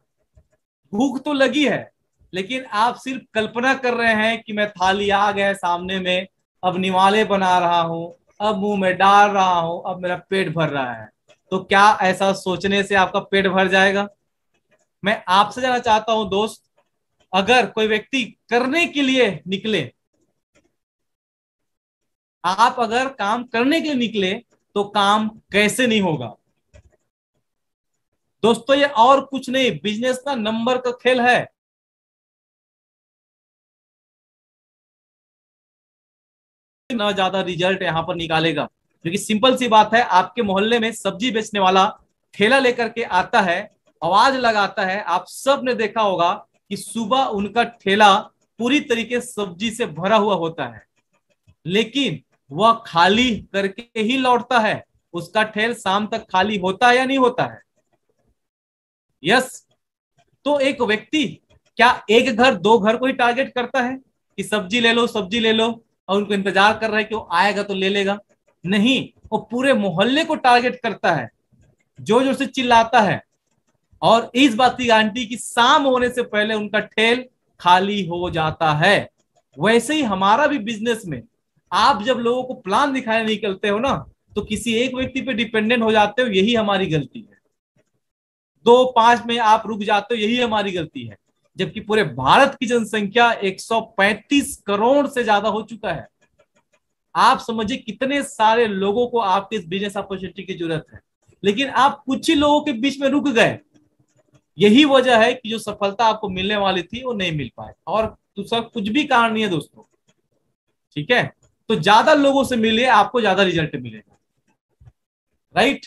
भूख तो लगी है लेकिन आप सिर्फ कल्पना कर रहे हैं कि मैं थाली आ गया सामने में, अब निवाले बना रहा हूं, अब मुंह में डाल रहा हूं, अब मेरा पेट भर रहा है। तो क्या ऐसा सोचने से आपका पेट भर जाएगा? मैं आपसे जानना चाहता हूं दोस्त, अगर कोई व्यक्ति करने के लिए निकले, आप अगर काम करने के लिए निकले तो काम कैसे नहीं होगा? दोस्तों ये और कुछ नहीं, बिजनेस का नंबर का खेल है। ना ज्यादा रिजल्ट यहां पर निकालेगा, क्योंकि सिंपल सी बात है, आपके मोहल्ले में सब्जी बेचने वाला ठेला लेकर के आता है, आवाज लगाता है, आप सब ने देखा होगा कि सुबह उनका ठेला पूरी तरीके से सब्जी से भरा हुआ होता है, लेकिन वह खाली करके ही लौटता है। उसका ठेल शाम तक खाली होता है या नहीं होता है? यस। तो एक व्यक्ति क्या एक घर दो घर को ही टारगेट करता है कि सब्जी ले लो सब्जी ले लो, और उनको इंतजार कर रहा है कि वो आएगा तो ले लेगा? नहीं, वो पूरे मोहल्ले को टारगेट करता है, जोर जोर से चिल्लाता है, और इस बात की गारंटी कि शाम होने से पहले उनका ठेल खाली हो जाता है। वैसे ही हमारा भी बिजनेस में, आप जब लोगों को प्लान दिखाने निकलते हो ना, तो किसी एक व्यक्ति पे डिपेंडेंट हो जाते हो, यही हमारी गलती है। 2-5 में आप रुक जाते हो, यही हमारी गलती है, जबकि पूरे भारत की जनसंख्या 135 करोड़ से ज्यादा हो चुका है। आप समझिए कितने सारे लोगों को आपके इस बिजनेस अपॉर्चुनिटी की जरूरत है, लेकिन आप कुछ ही लोगों के बीच में रुक गए। यही वजह है कि जो सफलता आपको मिलने वाली थी वो नहीं मिल पाए, और दूसरा कुछ भी कारण नहीं है दोस्तों। ठीक है, तो ज्यादा लोगों से मिलिए, आपको ज्यादा रिजल्ट मिलेगा। राइट।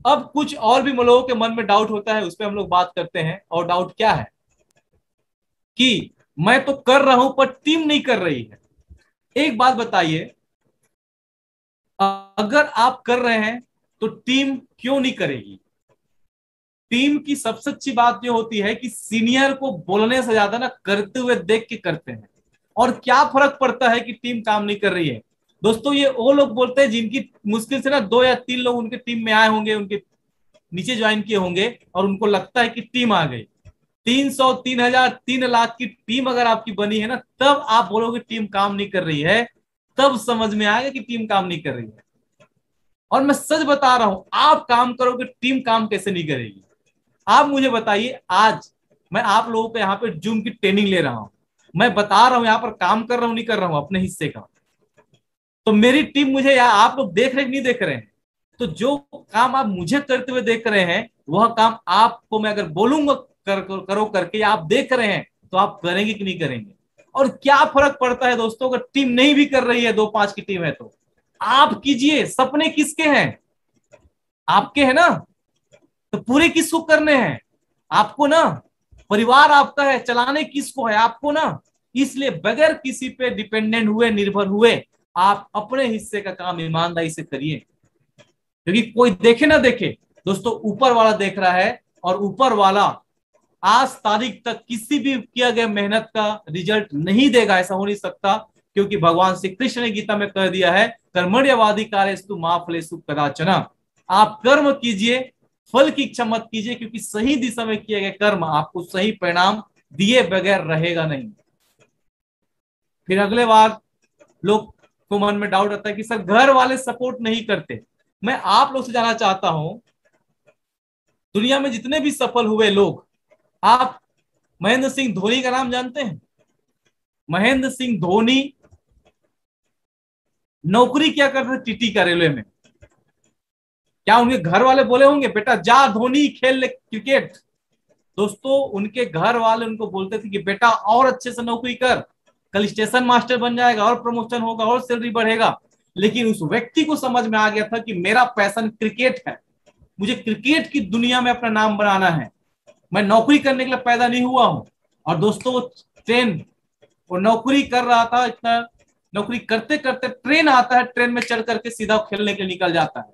अब कुछ और भी लोगों के मन में डाउट होता है, उस पर हम लोग बात करते हैं। और डाउट क्या है कि मैं तो कर रहा हूं पर टीम नहीं कर रही है। एक बात बताइए, अगर आप कर रहे हैं तो टीम क्यों नहीं करेगी? टीम की सबसे अच्छी बात यह होती है कि सीनियर को बोलने से ज्यादा ना करते हुए देख के करते हैं। और क्या फर्क पड़ता है कि टीम काम नहीं कर रही है? दोस्तों ये वो लोग बोलते हैं जिनकी मुश्किल से ना 2 या 3 लोग उनके टीम में आए होंगे, उनके नीचे ज्वाइन किए होंगे, और उनको लगता है कि टीम आ गई। 300, 3000, 3 लाख की टीम अगर आपकी बनी है ना, तब आप बोलोगे टीम काम नहीं कर रही है, तब समझ में आएगा कि टीम काम नहीं कर रही है। और मैं सच बता रहा हूं, आप काम करोगे टीम काम कैसे नहीं करेगी? आप मुझे बताइए, आज मैं आप लोगों को यहाँ पे जूम की ट्रेनिंग ले रहा हूं, मैं बता रहा हूं यहाँ पर काम कर रहा हूं नहीं कर रहा हूं अपने हिस्से का, तो मेरी टीम मुझे, या आप लोग देख रहे नहीं देख रहे हैं? तो जो काम आप मुझे करते हुए देख रहे हैं, वह काम आपको मैं अगर बोलूंगा करो करके, आप देख रहे हैं, तो आप करेंगे कि नहीं करेंगे? और क्या फर्क पड़ता है दोस्तों, अगर टीम नहीं भी कर रही है, 2-5 की टीम है, तो आप कीजिए। सपने किसके हैं? आपके हैं ना, तो पूरे किसको करने हैं? आपको ना। परिवार आपका है, चलाने किसको है? आपको ना। इसलिए बगैर किसी पे डिपेंडेंट हुए, निर्भर हुए, आप अपने हिस्से का काम ईमानदारी से करिए, क्योंकि कोई देखे ना देखे दोस्तों, ऊपर वाला देख रहा है। और ऊपर वाला आज तारीख तक किसी भी किया गया मेहनत का रिजल्ट नहीं देगा, ऐसा हो नहीं सकता, क्योंकि भगवान श्री कृष्ण ने गीता में कह दिया है, कर्मण्यवादी कार्यस्तु मा फलेषु कदाचन। आप कर्म कीजिए, फल की इच्छा मत कीजिए, क्योंकि सही दिशा में किए गए कर्म आपको सही परिणाम दिए बगैर रहेगा नहीं। फिर अगले बार लोग को मन में डाउट आता है कि सर घर वाले सपोर्ट नहीं करते। मैं आप लोग से जानना चाहता हूं, दुनिया में जितने भी सफल हुए लोग, आप महेंद्र सिंह धोनी का नाम जानते हैं? महेंद्र सिंह धोनी नौकरी क्या करते थे? टीटी का, रेलवे में। क्या उनके घर वाले बोले होंगे बेटा जा धोनी खेल ले क्रिकेट? दोस्तों उनके घर वाले उनको बोलते थे कि बेटा और अच्छे से नौकरी कर, कल स्टेशन मास्टर बन जाएगा, और प्रमोशन होगा और सैलरी बढ़ेगा। लेकिन उस व्यक्ति को समझ में आ गया था कि मेरा पैशन क्रिकेट है, मुझे क्रिकेट की दुनिया में अपना नाम बनाना है, मैं नौकरी करने के लिए पैदा नहीं हुआ हूं। और दोस्तों वो नौकरी कर रहा था, इतना नौकरी करते करते ट्रेन आता है, ट्रेन में चढ़ करके सीधा खेलने के लिए निकल जाता है।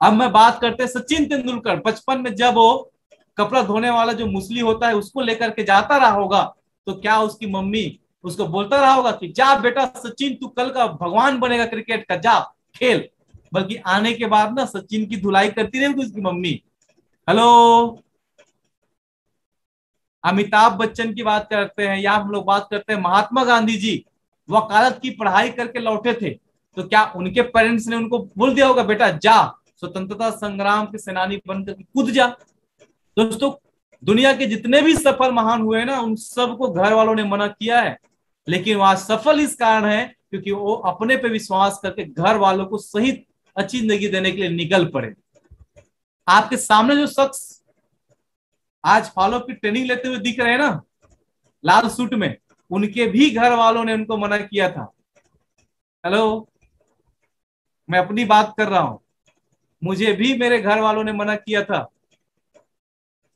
अब मैं बात करते सचिन तेंदुलकर, बचपन में जब वो कपड़ा धोने वाला जो मुसली होता है उसको लेकर के जाता रहा होगा, तो क्या उसकी मम्मी उसको बोलता रहा होगा कि जा बेटा सचिन, तू कल का भगवान बनेगा क्रिकेट का, जा खेल। बल्कि आने के बाद ना सचिन की धुलाई करती रही उसकी मम्मी। हेलो, अमिताभ बच्चन की बात करते हैं या हम लोग बात करते हैं महात्मा गांधी जी, वकालत की पढ़ाई करके लौटे थे, तो क्या उनके पेरेंट्स ने उनको बोल दिया होगा बेटा जा स्वतंत्रता संग्राम के सेनानी बनकर कूद जा। दोस्तों, दुनिया के जितने भी सफल महान हुए ना, उन सबको घर वालों ने मना किया है, लेकिन वह सफल इस कारण है क्योंकि वो अपने पे विश्वास करके घर वालों को सही अच्छी जिंदगी देने के लिए निकल पड़े। आपके सामने जो शख्स आज फॉलो की ट्रेनिंग लेते हुए दिख रहे हैं ना, लाल सूट में, उनके भी घर वालों ने उनको मना किया था। हेलो, मैं अपनी बात कर रहा हूं, मुझे भी मेरे घर वालों ने मना किया था,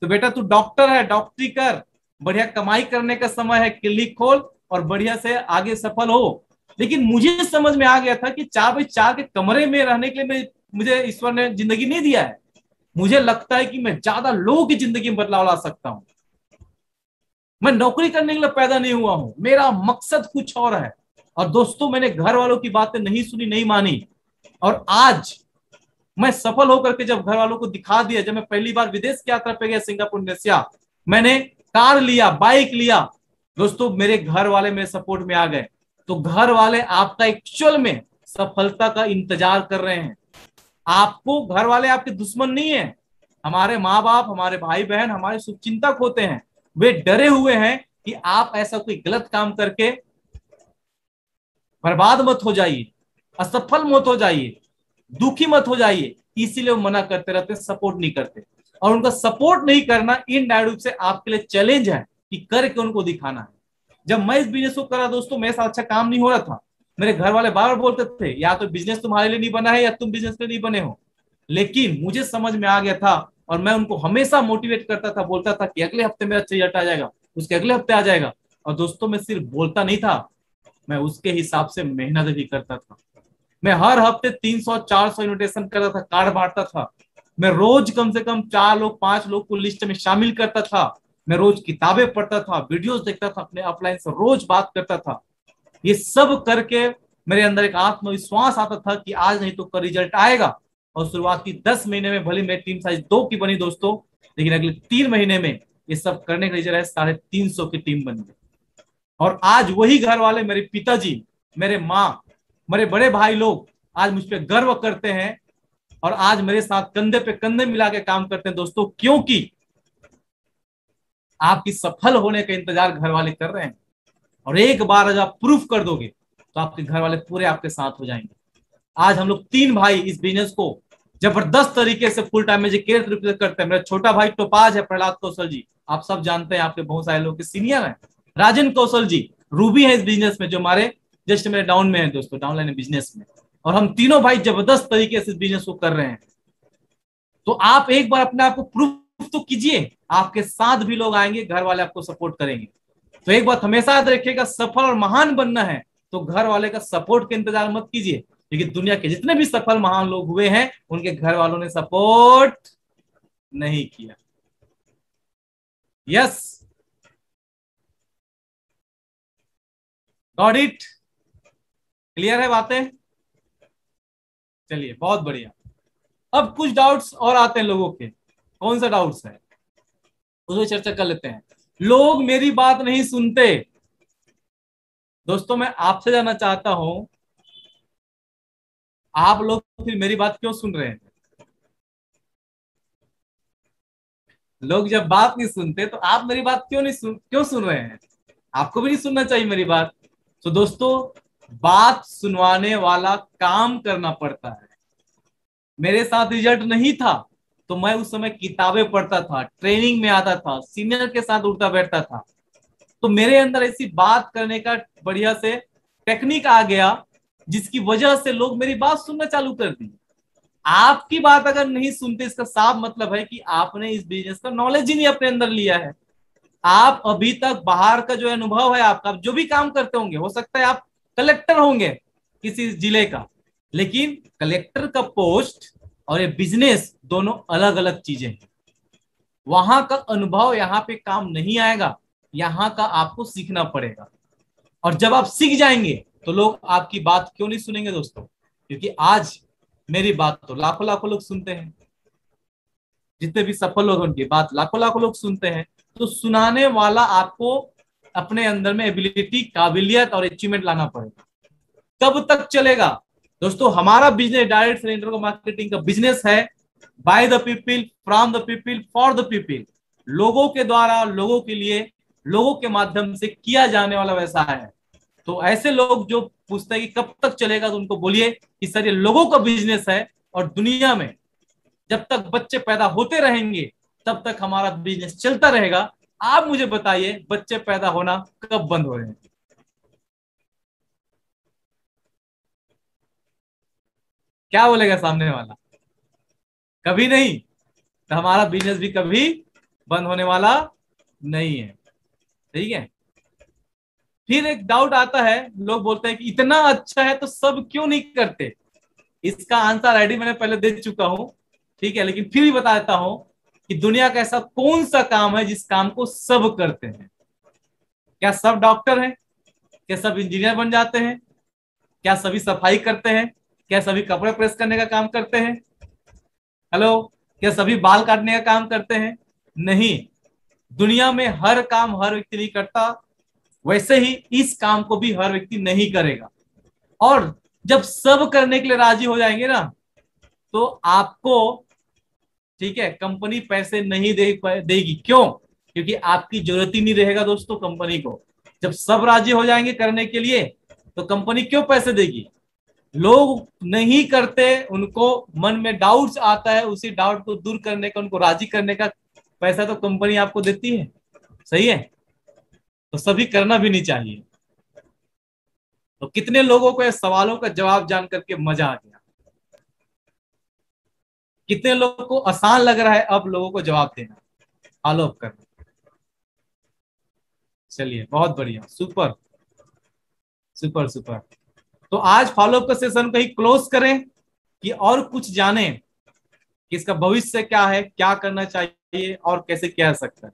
तो बेटा तू डॉक्टर है, डॉक्टरी कर, बढ़िया कमाई करने का समय है, क्लिनिक खोल और बढ़िया से आगे सफल हो। लेकिन मुझे समझ में आ गया था कि 4x4 के कमरे में रहने के लिए मुझे ईश्वर ने जिंदगी नहीं दिया है। मुझे लगता है कि मैं ज्यादा लोगों की जिंदगी में बदलाव ला सकता हूं। मैं नौकरी करने के लिए पैदा नहीं हुआ हूं, मेरा मकसद कुछ और है। और दोस्तों, मैंने घर वालों की बातें नहीं सुनी, नहीं मानी, और आज मैं सफल होकर के जब घर वालों को दिखा दिया, जब मैं पहली बार विदेश की यात्रा पे गया, सिंगापुर इंडोनेशिया, मैंने कार लिया, बाइक लिया, दोस्तों मेरे घर वाले मेरे सपोर्ट में आ गए। तो घर वाले आपका एक्चुअल में सफलता का इंतजार कर रहे हैं। आपको घर वाले आपके दुश्मन नहीं है। हमारे माँ बाप, हमारे भाई बहन हमारे शुभचिंतक होते हैं। वे डरे हुए हैं कि आप ऐसा कोई गलत काम करके बर्बाद मत हो जाइए, असफल मत हो जाइए, दुखी मत हो जाइए, इसीलिए वो मना करते रहते, सपोर्ट नहीं करते। और उनका सपोर्ट नहीं करना इनडायरेक्ट रूप से आपके लिए चैलेंज है कि करके उनको दिखाना है। जब मैं इस बिजनेस को करा दोस्तों, मेरे साथ अच्छा काम नहीं हो रहा था। मेरे घर वाले बार बार बोलते थे या तो बिजनेस तुम्हारे लिए नहीं बना है या तुम बिजनेस के लिए नहीं बने हो। लेकिन मुझे समझ में आ गया था और मैं उनको हमेशा मोटिवेट करता था, बोलता था कि अगले हफ्ते मेरा रिजल्ट आ जाएगा, उसके अगले हफ्ते आ जाएगा। और दोस्तों, मैं सिर्फ बोलता नहीं था, मैं उसके हिसाब से मेहनत भी करता था। मैं हर हफ्ते 300-400 इन्विटेशन करता था, कार्ड बांटता था। मैं रोज कम से कम 4 लोग 5 लोग को लिस्ट में शामिल करता था। मैं रोज किताबें पढ़ता था, वीडियोस देखता था, अपने अपलाइन से रोज बात करता था। ये सब करके मेरे अंदर एक आत्मविश्वास आता था कि आज नहीं तो कल रिजल्ट आएगा। और शुरुआती 10 महीने में भले मेरी टीम साइज 2 की बनी दोस्तों, लेकिन अगले 3 महीने में ये सब करने का रिजल्ट है 350 की टीम बन गई। और आज वही घर वाले, मेरे पिताजी, मेरे माँ, मेरे बड़े भाई लोग आज मुझ पर गर्व करते हैं और आज मेरे साथ कंधे पे कंधे मिला के काम करते हैं दोस्तों, क्योंकि आपकी सफल होने का इंतजार घर वाले कर रहे हैं। और एक बार जब आप प्रूफ कर दोगे तो आपके घर वाले पूरे आपके साथ हो जाएंगे। आज हम लोग 3 भाई इस बिजनेस को जबरदस्त तरीके से फुल टाइम में रिप्रेजेंट करते हैं। मेरा छोटा भाई टोपाज है, प्रहलाद कौशल जी, आप सब जानते हैं, आपके बहुत सारे लोग के सीनियर हैं। राजन कौशल जी, रूबी है इस बिजनेस में, जो हमारे जस्ट मेरे डाउन में है दोस्तों, डाउनलाइन बिजनेस में। और हम तीनों भाई जबरदस्त तरीके से इस बिजनेस को कर रहे हैं। तो आप एक बार अपने आप को प्रूफ तो कीजिए, आपके साथ भी लोग आएंगे, घर वाले आपको सपोर्ट करेंगे। तो एक बात हमेशा याद रखिएगा, सफल और महान बनना है तो घर वाले का सपोर्ट का इंतजार मत कीजिए, लेकिन दुनिया के जितने भी सफल महान लोग हुए हैं उनके घर वालों ने सपोर्ट नहीं किया। यस, गॉट इट, क्लियर है बातें? चलिए, बहुत बढ़िया। अब कुछ डाउट्स और आते हैं लोगों के। कौन सा डाउट्स है उसमें चर्चा कर लेते हैं। लोग मेरी बात नहीं सुनते। दोस्तों, मैं आपसे जानना चाहता हूं, आप लोग फिर मेरी बात क्यों सुन रहे हैं? लोग जब बात नहीं सुनते तो आप मेरी बात क्यों सुन रहे हैं? आपको भी नहीं सुनना चाहिए मेरी बात। तो दोस्तों, बात सुनवाने वाला काम करना पड़ता है। मेरे साथ रिजल्ट नहीं था तो मैं उस समय किताबें पढ़ता था, ट्रेनिंग में आता था, सीनियर के साथ उठता बैठता था। तो मेरे अंदर ऐसी बात करने का बढ़िया से टेक्निक आ गया, जिसकी वजह से लोग मेरी बात सुनना चालू कर दी। आपकी बात अगर नहीं सुनते, इसका साफ मतलब है कि आपने इस बिजनेस का नॉलेज ही नहीं अपने अंदर लिया है। आप अभी तक बाहर का जो अनुभव है आपका, जो भी काम करते होंगे, हो सकता है आप कलेक्टर होंगे किसी जिले का, लेकिन कलेक्टर का पोस्ट और ये बिजनेस दोनों अलग अलग चीजें हैं। वहां का अनुभव यहाँ पे काम नहीं आएगा, यहाँ का आपको सीखना पड़ेगा। और जब आप सीख जाएंगे तो लोग आपकी बात क्यों नहीं सुनेंगे दोस्तों? क्योंकि आज मेरी बात तो लाखों लाखों लोग सुनते हैं, जितने भी सफल लोग उनकी बात लाखों लाखों लोग सुनते हैं। तो सुनाने वाला आपको अपने अंदर में एबिलिटी, काबिलियत और अचीवमेंट लाना पड़ेगा। कब तक चलेगा दोस्तों? हमारा business direct sale internet marketing का बिजनेस है, by the people, from the people, for the people. लोगों के द्वारा, लोगों के लिए, लोगों के माध्यम से किया जाने वाला व्यवसाय है। तो ऐसे लोग जो पूछते हैं कि कब तक चलेगा, तो उनको बोलिए कि सर ये लोगों का बिजनेस है, और दुनिया में जब तक बच्चे पैदा होते रहेंगे तब तक हमारा बिजनेस चलता रहेगा। आप मुझे बताइए बच्चे पैदा होना कब बंद हो रहे हैं? क्या बोलेगा सामने वाला? कभी नहीं। तो हमारा बिजनेस भी कभी बंद होने वाला नहीं है। ठीक है। फिर एक डाउट आता है, लोग बोलते हैं कि इतना अच्छा है तो सब क्यों नहीं करते? इसका आंसर ऑलरेडी मैंने पहले दे चुका हूं। ठीक है, लेकिन फिर भी बता देता हूं कि दुनिया का ऐसा कौन सा काम है जिस काम को सब करते हैं? क्या सब डॉक्टर हैं? क्या सब इंजीनियर बन जाते हैं? क्या सभी सफाई करते हैं? क्या सभी कपड़े प्रेस करने का काम करते हैं? हेलो, क्या सभी बाल काटने का काम करते हैं? नहीं। दुनिया में हर काम हर व्यक्ति नहीं करता, वैसे ही इस काम को भी हर व्यक्ति नहीं करेगा। और जब सब करने के लिए राजी हो जाएंगे ना, तो आपको, ठीक है, कंपनी पैसे नहीं देगी। क्यों? क्योंकि आपकी जरूरत ही नहीं रहेगा दोस्तों कंपनी को। जब सब राजी हो जाएंगे करने के लिए, तो कंपनी क्यों पैसे देगी? लोग नहीं करते, उनको मन में डाउट्स आता है, उसी डाउट को दूर करने का, उनको राजी करने का पैसा तो कंपनी आपको देती है। सही है। तो सभी करना भी नहीं चाहिए। तो कितने लोगों को ये सवालों का जवाब जान करके मजा आ गया? कितने लोगों को आसान लग रहा है अब लोगों को जवाब देना, फॉलो अप करना? चलिए, बहुत बढ़िया, सुपर सुपर सुपर। तो आज फॉलोअप का सेशन कहीं क्लोज करें कि और कुछ जाने कि इसका भविष्य क्या है, क्या करना चाहिए और कैसे किया जा सकता है?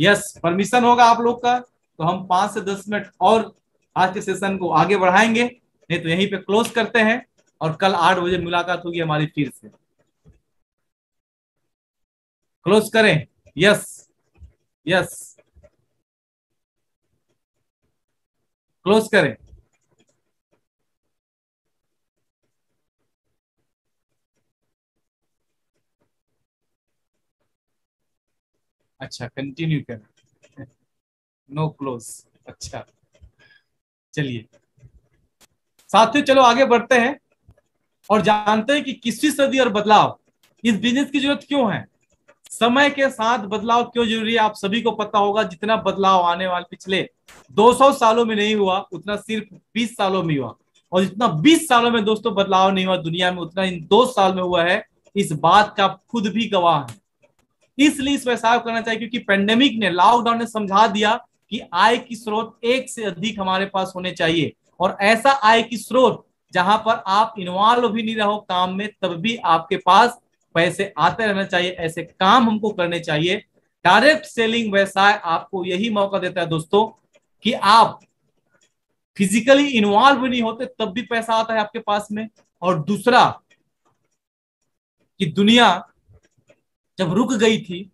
यस, परमिशन होगा आप लोग का तो हम 5 से 10 मिनट और आज के सेशन को आगे बढ़ाएंगे, नहीं तो यहीं पे क्लोज करते हैं और कल 8 बजे मुलाकात होगी हमारी फिर से। क्लोज करें? यस। यस, क्लोज करें। अच्छा, कंटिन्यू करें। No close. अच्छा, चलिए साथियों, चलो आगे बढ़ते हैं और जानते हैं कि 21वीं सदी और बदलाव, इस बिजनेस की जरूरत क्यों है। समय के साथ बदलाव क्यों जरूरी है, आप सभी को पता होगा। जितना बदलाव आने वाले पिछले 200 सालों में नहीं हुआ, उतना सिर्फ 20 सालों में हुआ। और जितना 20 सालों में दोस्तों बदलाव नहीं हुआ दुनिया में, उतना इन 2 साल में हुआ है। इस बात का आप खुद भी गवाह है। इसलिए इस व्यवसाय को करना चाहिए, क्योंकि पेंडेमिक ने, लॉकडाउन ने समझा दिया कि आय की स्रोत एक से अधिक हमारे पास होने चाहिए। और ऐसा आय की स्रोत जहां पर आप इन्वॉल्व भी नहीं रहो काम में, तब भी आपके पास पैसे आते रहना चाहिए। ऐसे काम हमको करने चाहिए। डायरेक्ट सेलिंग व्यवसाय आपको यही मौका देता है दोस्तों कि आप फिजिकली इन्वॉल्व नहीं होते तब भी पैसा आता है आपके पास में। और दूसरा कि दुनिया जब रुक गई थी,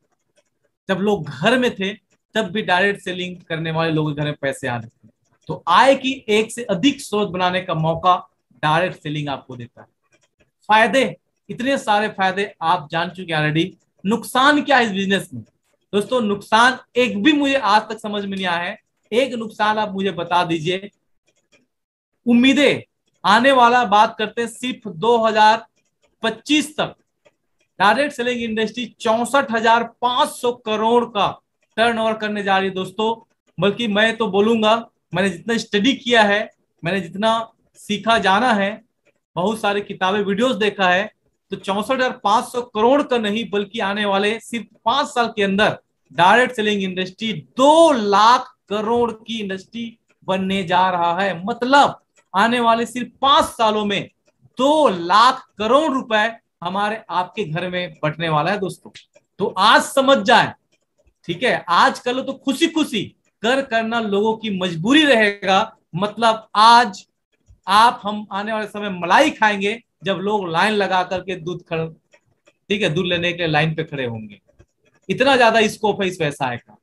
जब लोग घर में थे, तब भी डायरेक्ट सेलिंग करने वाले लोगों के घर में पैसे आ रहे थे। तो आय की एक से अधिक स्रोत बनाने का मौका डायरेक्ट सेलिंग आपको देता है। फायदे, इतने सारे फायदे आप जान चुके हैं ऑलरेडी। नुकसान क्या है इस बिजनेस में? दोस्तों नुकसान एक भी मुझे आज तक समझ में नहीं आया है। एक नुकसान आप मुझे बता दीजिए। उम्मीदें, आने वाला बात करते हैं सिर्फ 2025 तक डायरेक्ट सेलिंग इंडस्ट्री 64,500 करोड़ का टर्नओवर करने जा रही है दोस्तों। बल्कि मैं तो बोलूंगा मैंने जितना स्टडी किया है, मैंने जितना सीखा जाना है, बहुत सारी किताबें वीडियोस देखा है, तो 64,500 करोड़ का नहीं बल्कि आने वाले सिर्फ 5 साल के अंदर direct selling industry 2 lakh crore की इंडस्ट्री बनने जा रहा है। मतलब आने वाले सिर्फ 5 सालों में 2 लाख करोड़ रुपए हमारे आपके घर में बटने वाला है दोस्तों। तो आज समझ जाए, ठीक है, आज कल तो खुशी खुशी कर करना लोगों की मजबूरी रहेगा। मतलब आज आप हम आने वाले समय मलाई खाएंगे जब लोग लाइन लगा करके दूध खड़ ठीक है दूध लेने के लिए लाइन पे खड़े होंगे। इतना ज्यादा स्कोप है इस व्यवसाय का।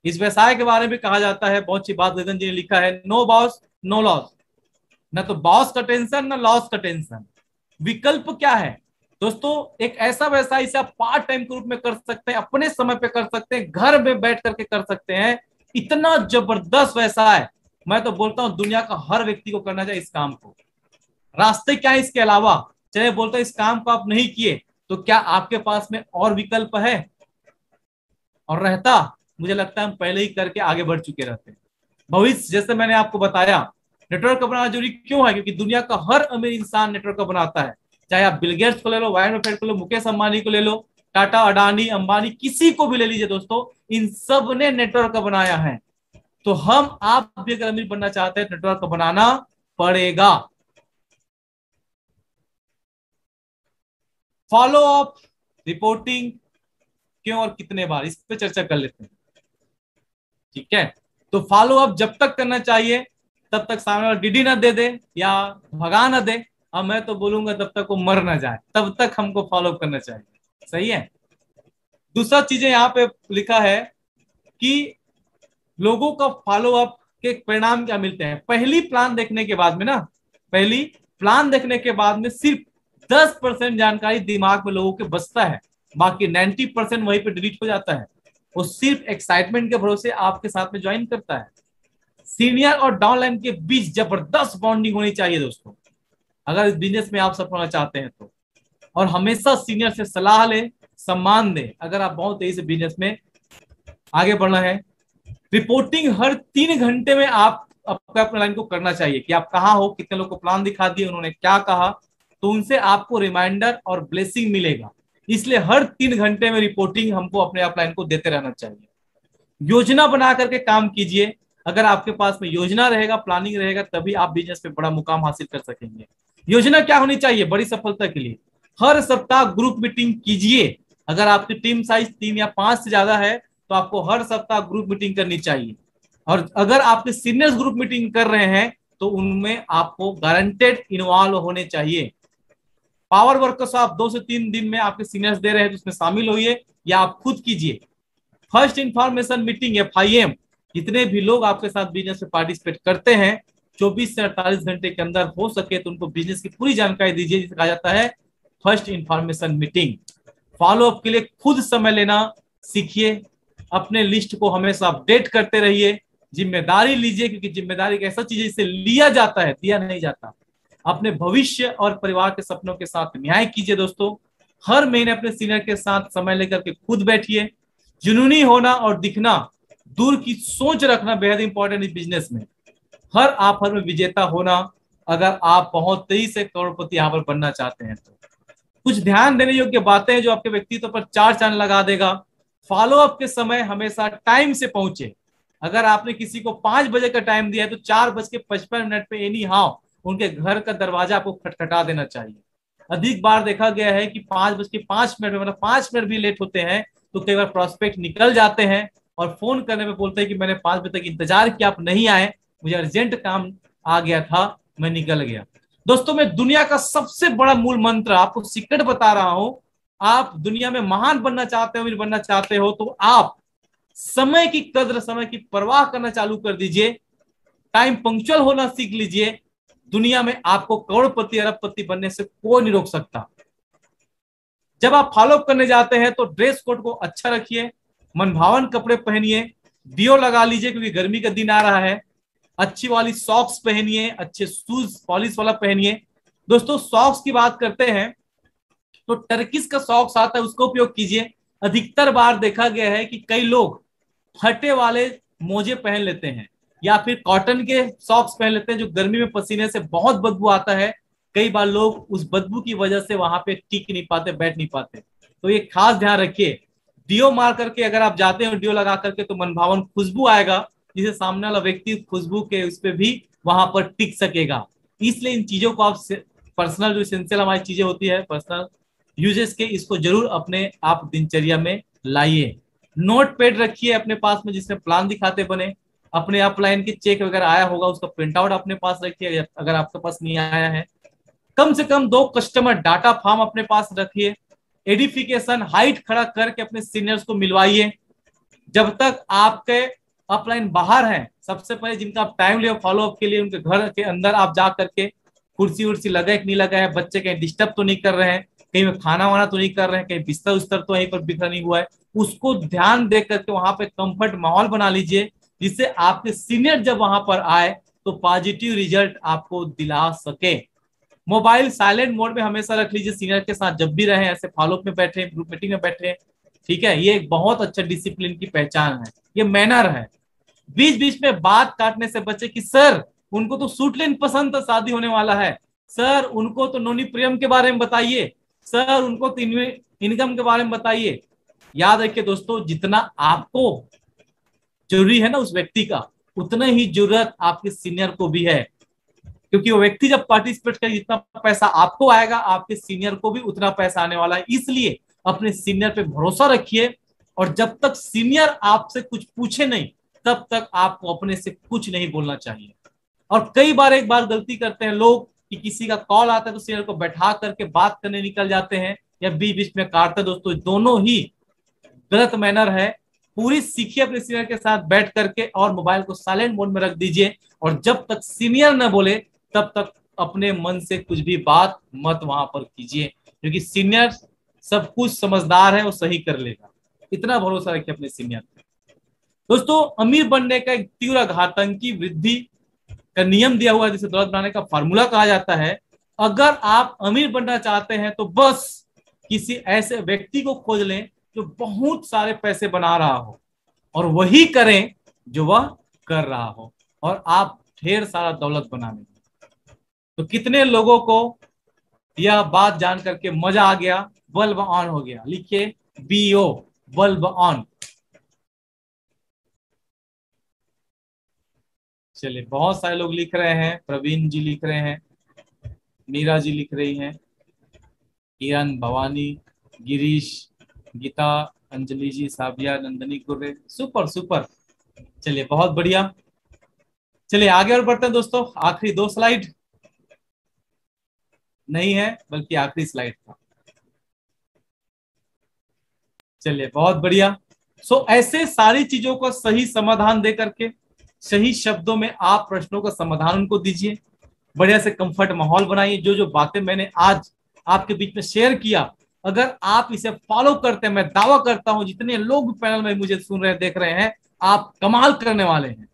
इस व्यवसाय के बारे में कहा जाता है, बहुत सी बात गगन जी ने लिखा है, नो बॉस नो लॉस। ना तो बॉस का टेंशन ना लॉस का टेंशन। विकल्प क्या है दोस्तों? एक ऐसा व्यवसाय इसे आप पार्ट टाइम के रूप में कर सकते हैं, अपने समय पे कर सकते हैं, घर में बैठ करके कर सकते हैं। इतना जबरदस्त व्यवसाय, मैं तो बोलता हूं दुनिया का हर व्यक्ति को करना चाहिए इस काम को। रास्ते क्या है इसके अलावा? चलिए बोलते हैं इस काम को आप नहीं किए तो क्या आपके पास में और विकल्प है? और रहता, मुझे लगता है हम पहले ही करके आगे बढ़ चुके रहते। भविष्य जैसे मैंने आपको बताया, नेटवर्क का बनाना जरूरी क्यों है? क्योंकि दुनिया का हर अमीर इंसान नेटवर्क का बनाता है। चाहे आप बिल गेट्स को ले लो, वारेन बफेट को ले लो, मुकेश अंबानी को ले लो, टाटा, अडानी, अंबानी, किसी को भी ले लीजिए दोस्तों, इन सब ने नेटवर्क का बनाया है। तो हम आप भी अगर अमीर बनना चाहते हैं, नेटवर्क का बनाना पड़ेगा। फॉलो अप रिपोर्टिंग क्यों और कितने बार, इस पे चर्चा कर लेते हैं, ठीक है। तो फॉलो अप जब तक करना चाहिए तब तक सामने वाला डीडी ना दे दे या भगा ना दे, अब मैं तो बोलूंगा तब तक वो मर ना जाए, तब तक हमको फॉलो अप करना चाहिए। सही है। दूसरा चीजें यहाँ पे लिखा है कि लोगों का फॉलो अप के परिणाम क्या मिलते हैं। पहली प्लान देखने के बाद में ना, पहली प्लान देखने के बाद में सिर्फ 10% जानकारी दिमाग में लोगों के बचता है, बाकी 90% वहीं पे डिलीट हो जाता है। वो सिर्फ एक्साइटमेंट के भरोसे आपके साथ में ज्वाइन करता है। सीनियर और डाउनलाइन के बीच जबरदस्त बॉन्डिंग होनी चाहिए दोस्तों, अगर इस बिजनेस में आप सफल होना चाहते हैं तो। और हमेशा सीनियर से सलाह ले, सम्मान दे, अगर आप बहुत तेजी से बिजनेस में आगे बढ़ना है। रिपोर्टिंग हर 3 घंटे में आप अपने लाइन को करना चाहिए कि आप कहाँ हो, कितने लोग को प्लान दिखा दिए, उन्होंने क्या कहा, तो उनसे आपको रिमाइंडर और ब्लेसिंग मिलेगा। इसलिए हर 3 घंटे में रिपोर्टिंग हमको अपने अपलाइन को देते रहना चाहिए। योजना बना करके काम कीजिए। अगर आपके पास में योजना रहेगा, प्लानिंग रहेगा, तभी आप बिजनेस में बड़ा मुकाम हासिल कर सकेंगे। योजना क्या होनी चाहिए बड़ी सफलता के लिए? हर सप्ताह ग्रुप मीटिंग कीजिए। अगर आपकी टीम साइज 3 या 5 से ज्यादा है तो आपको हर सप्ताह ग्रुप मीटिंग करनी चाहिए। और अगर आपके सीनियर्स ग्रुप मीटिंग कर रहे हैं तो उनमें आपको गारंटेड इन्वॉल्व होने चाहिए। पावर वर्कशॉप 2 से 3 दिन में आपके सीनियर्स दे रहे हैं तो उसमें शामिल होइए या आप खुद कीजिए। फर्स्ट इंफॉर्मेशन मीटिंग FIM, जितने भी लोग आपके साथ बिजनेस में पार्टिसिपेट करते हैं 24 से 48 घंटे के अंदर हो सके तो उनको बिजनेस की पूरी जानकारी दीजिए, जिसे कहा जाता है first information meeting. Follow up के लिए खुद समय लेना सीखिए। अपने लिस्ट को हमेशा अपडेट करते रहिए। जिम्मेदारी लीजिए, क्योंकि जिम्मेदारी एक ऐसा चीज है जिसे लिया जाता है, दिया नहीं जाता। अपने भविष्य और परिवार के सपनों के साथ न्याय कीजिए दोस्तों। हर महीने अपने सीनियर के साथ समय लेकर के खुद बैठिए। जुनूनी होना और दिखना दूर की सोच रखना बेहद इंपॉर्टेंट इस बिजनेस में। हर ऑफर में विजेता होना, अगर आप बहुत तेजी से करोड़पति यहाँ पर बनना चाहते हैं तो। कुछ ध्यान देने योग्य बातें जो आपके व्यक्तित्व पर 4 चांद लगा देगा। फॉलो अप के समय हमेशा टाइम से पहुंचे। अगर आपने किसी को 5 बजे का टाइम दिया है तो 4:55 पे एनी हाउ उनके घर का दरवाजा आपको खटखटा देना चाहिए। अधिक बार देखा गया है कि 5:05 मतलब 5 मिनट भी लेट होते हैं तो कई बार प्रोस्पेक्ट निकल जाते हैं और फोन करने में बोलते हैं कि मैंने 5 बजे तक इंतजार किया, आप नहीं आए, मुझे अर्जेंट काम आ गया था, मैं निकल गया। दोस्तों मैं दुनिया का सबसे बड़ा मूल मंत्र आपको सीक्रेट बता रहा हूं। आप दुनिया में महान बनना चाहते हो, बनना चाहते हो तो आप समय की कद्र, समय की परवाह करना चालू कर दीजिए। टाइम पंक्चुअल होना सीख लीजिए। दुनिया में आपको करोड़पति अरबपति बनने से कोई नहीं रोक सकता। जब आप फॉलो अप करने जाते हैं तो ड्रेस कोड को अच्छा रखिए, मनभावन कपड़े पहनिए, दियो लगा लीजिए क्योंकि गर्मी का दिन आ रहा है, अच्छी वाली सॉक्स पहनिए, अच्छे शूज पॉलिश वाला पहनिए। दोस्तों सॉक्स की बात करते हैं तो टर्किश का सॉक्स आता है, उसका उपयोग कीजिए। अधिकतर बार देखा गया है कि कई लोग फटे वाले मोजे पहन लेते हैं या फिर कॉटन के सॉक्स पहन लेते हैं जो गर्मी में पसीने से बहुत बदबू आता है। कई बार लोग उस बदबू की वजह से वहां पे टिक नहीं पाते, बैठ नहीं पाते। तो ये खास ध्यान रखिए। डियो मार करके अगर आप जाते हो, डियो लगा करके, तो मनभावन खुशबू आएगा, जिसे सामने वाला व्यक्ति खुशबू के उस पर भी वहां पर टिक सकेगा। इसलिए इन चीजों को आप पर्सनल, जो इसेंशियल हमारी चीजें होती है पर्सनल यूजेस के, इसको जरूर अपने आप दिनचर्या में लाइए। नोट पैड रखिए अपने पास में जिसमें प्लान दिखाते बने। अपने अपलाइन के चेक वगैरह आया होगा उसका प्रिंट आउट अपने पास रखिए अगर आपके पास नहीं आया है। कम से कम 2 कस्टमर डाटा फॉर्म अपने पास रखिए। एडिफिकेशन हाइट खड़ा करके अपने सीनियर्स को मिलवाइए। जब तक आपके अपलाइन बाहर हैं, सबसे पहले जिनका आप टाइम लिया फॉलो अप के लिए, उनके घर के अंदर आप जा करके कुर्सी उर्सी लगा है कि नहीं लगा है, बच्चे कहीं डिस्टर्ब तो नहीं कर रहे हैं, कहीं में खाना वाना तो नहीं कर रहे हैं, कहीं बिस्तर उस्तर तो वहीं पर बिखरा नहीं हुआ है, उसको ध्यान दे करके वहां पे कंफर्ट माहौल बना लीजिए, जिससे आपके सीनियर जब वहां पर आए तो पॉजिटिव रिजल्ट आपको दिला सके। मोबाइल साइलेंट मोड में हमेशा रख लीजिए सीनियर के साथ जब भी रहे, ऐसे फॉलोअप में बैठे, ग्रुप मीटिंग में बैठे। ठीक है, ये एक बहुत अच्छा डिसिप्लिन की पहचान है, ये मैनर है। बीच बीच में बात काटने से बचे कि सर उनको तो सूटलेन पसंद था, शादी होने वाला है, सर उनको तो नोनी प्रियम के बारे में बताइए, सर उनको तो इनकम के बारे में बताइए। याद रखिए दोस्तों, जितना आपको जरूरी है ना उस व्यक्ति का, उतना ही जरूरत आपके सीनियर को भी है। क्योंकि वो व्यक्ति जब पार्टिसिपेट करे, जितना पैसा आपको आएगा आपके सीनियर को भी उतना पैसा आने वाला है। इसलिए अपने सीनियर पे भरोसा रखिए, और जब तक सीनियर आपसे कुछ पूछे नहीं तब तक आपको अपने से कुछ नहीं बोलना चाहिए। और कई बार एक बार गलती करते हैं लोग कि किसी का कॉल आता है तो सीनियर को बैठा करके बात करने निकल जाते हैं या बीच बीच में काटते हैं। दोस्तों दोनों ही गलत मैनर है। पूरी सीखिए अपने सीनियर के साथ बैठ करके, और मोबाइल को साइलेंट मोड में रख दीजिए, और जब तक सीनियर न बोले तब तक अपने मन से कुछ भी बात मत वहां पर कीजिए, क्योंकि सीनियर सब कुछ समझदार है, वो सही कर लेगा। इतना भरोसा रखिए अपने सीनियर पे। दोस्तों अमीर बनने का एक तीव्र घातंकी वृद्धि का नियम दिया हुआ है, जिसे दौलत बनाने का फार्मूला कहा जाता है। अगर आप अमीर बनना चाहते हैं तो बस किसी ऐसे व्यक्ति को खोज लें जो बहुत सारे पैसे बना रहा हो, और वही करें जो वह कर रहा हो, और आप ढेर सारा दौलत बना लेंगे। तो कितने लोगों को यह बात जान करके मजा आ गया, बल्ब ऑन हो गया। लिखिए BO, बल्ब ऑन। चलिए बहुत सारे लोग लिख रहे हैं, प्रवीण जी लिख रहे हैं, मीरा जी लिख रही हैं, किरण, भवानी, गिरीश, गीता, अंजलि जी, साबिया, नंदनी गुर्रे, सुपर सुपर। चलिए बहुत बढ़िया। चलिए आगे और बढ़ते हैं दोस्तों। आखिरी 2 स्लाइड नहीं है बल्कि आखिरी स्लाइड था। चलिए बहुत बढ़िया। ऐसे सारी चीजों का सही समाधान दे करके सही शब्दों में आप प्रश्नों का समाधान उनको दीजिए। बढ़िया से कंफर्ट माहौल बनाइए। जो जो बातें मैंने आज आपके बीच में शेयर किया, अगर आप इसे फॉलो करते हैं, मैं दावा करता हूं जितने लोग पैनल में मुझे सुन रहे देख रहे हैं, आप कमाल करने वाले हैं।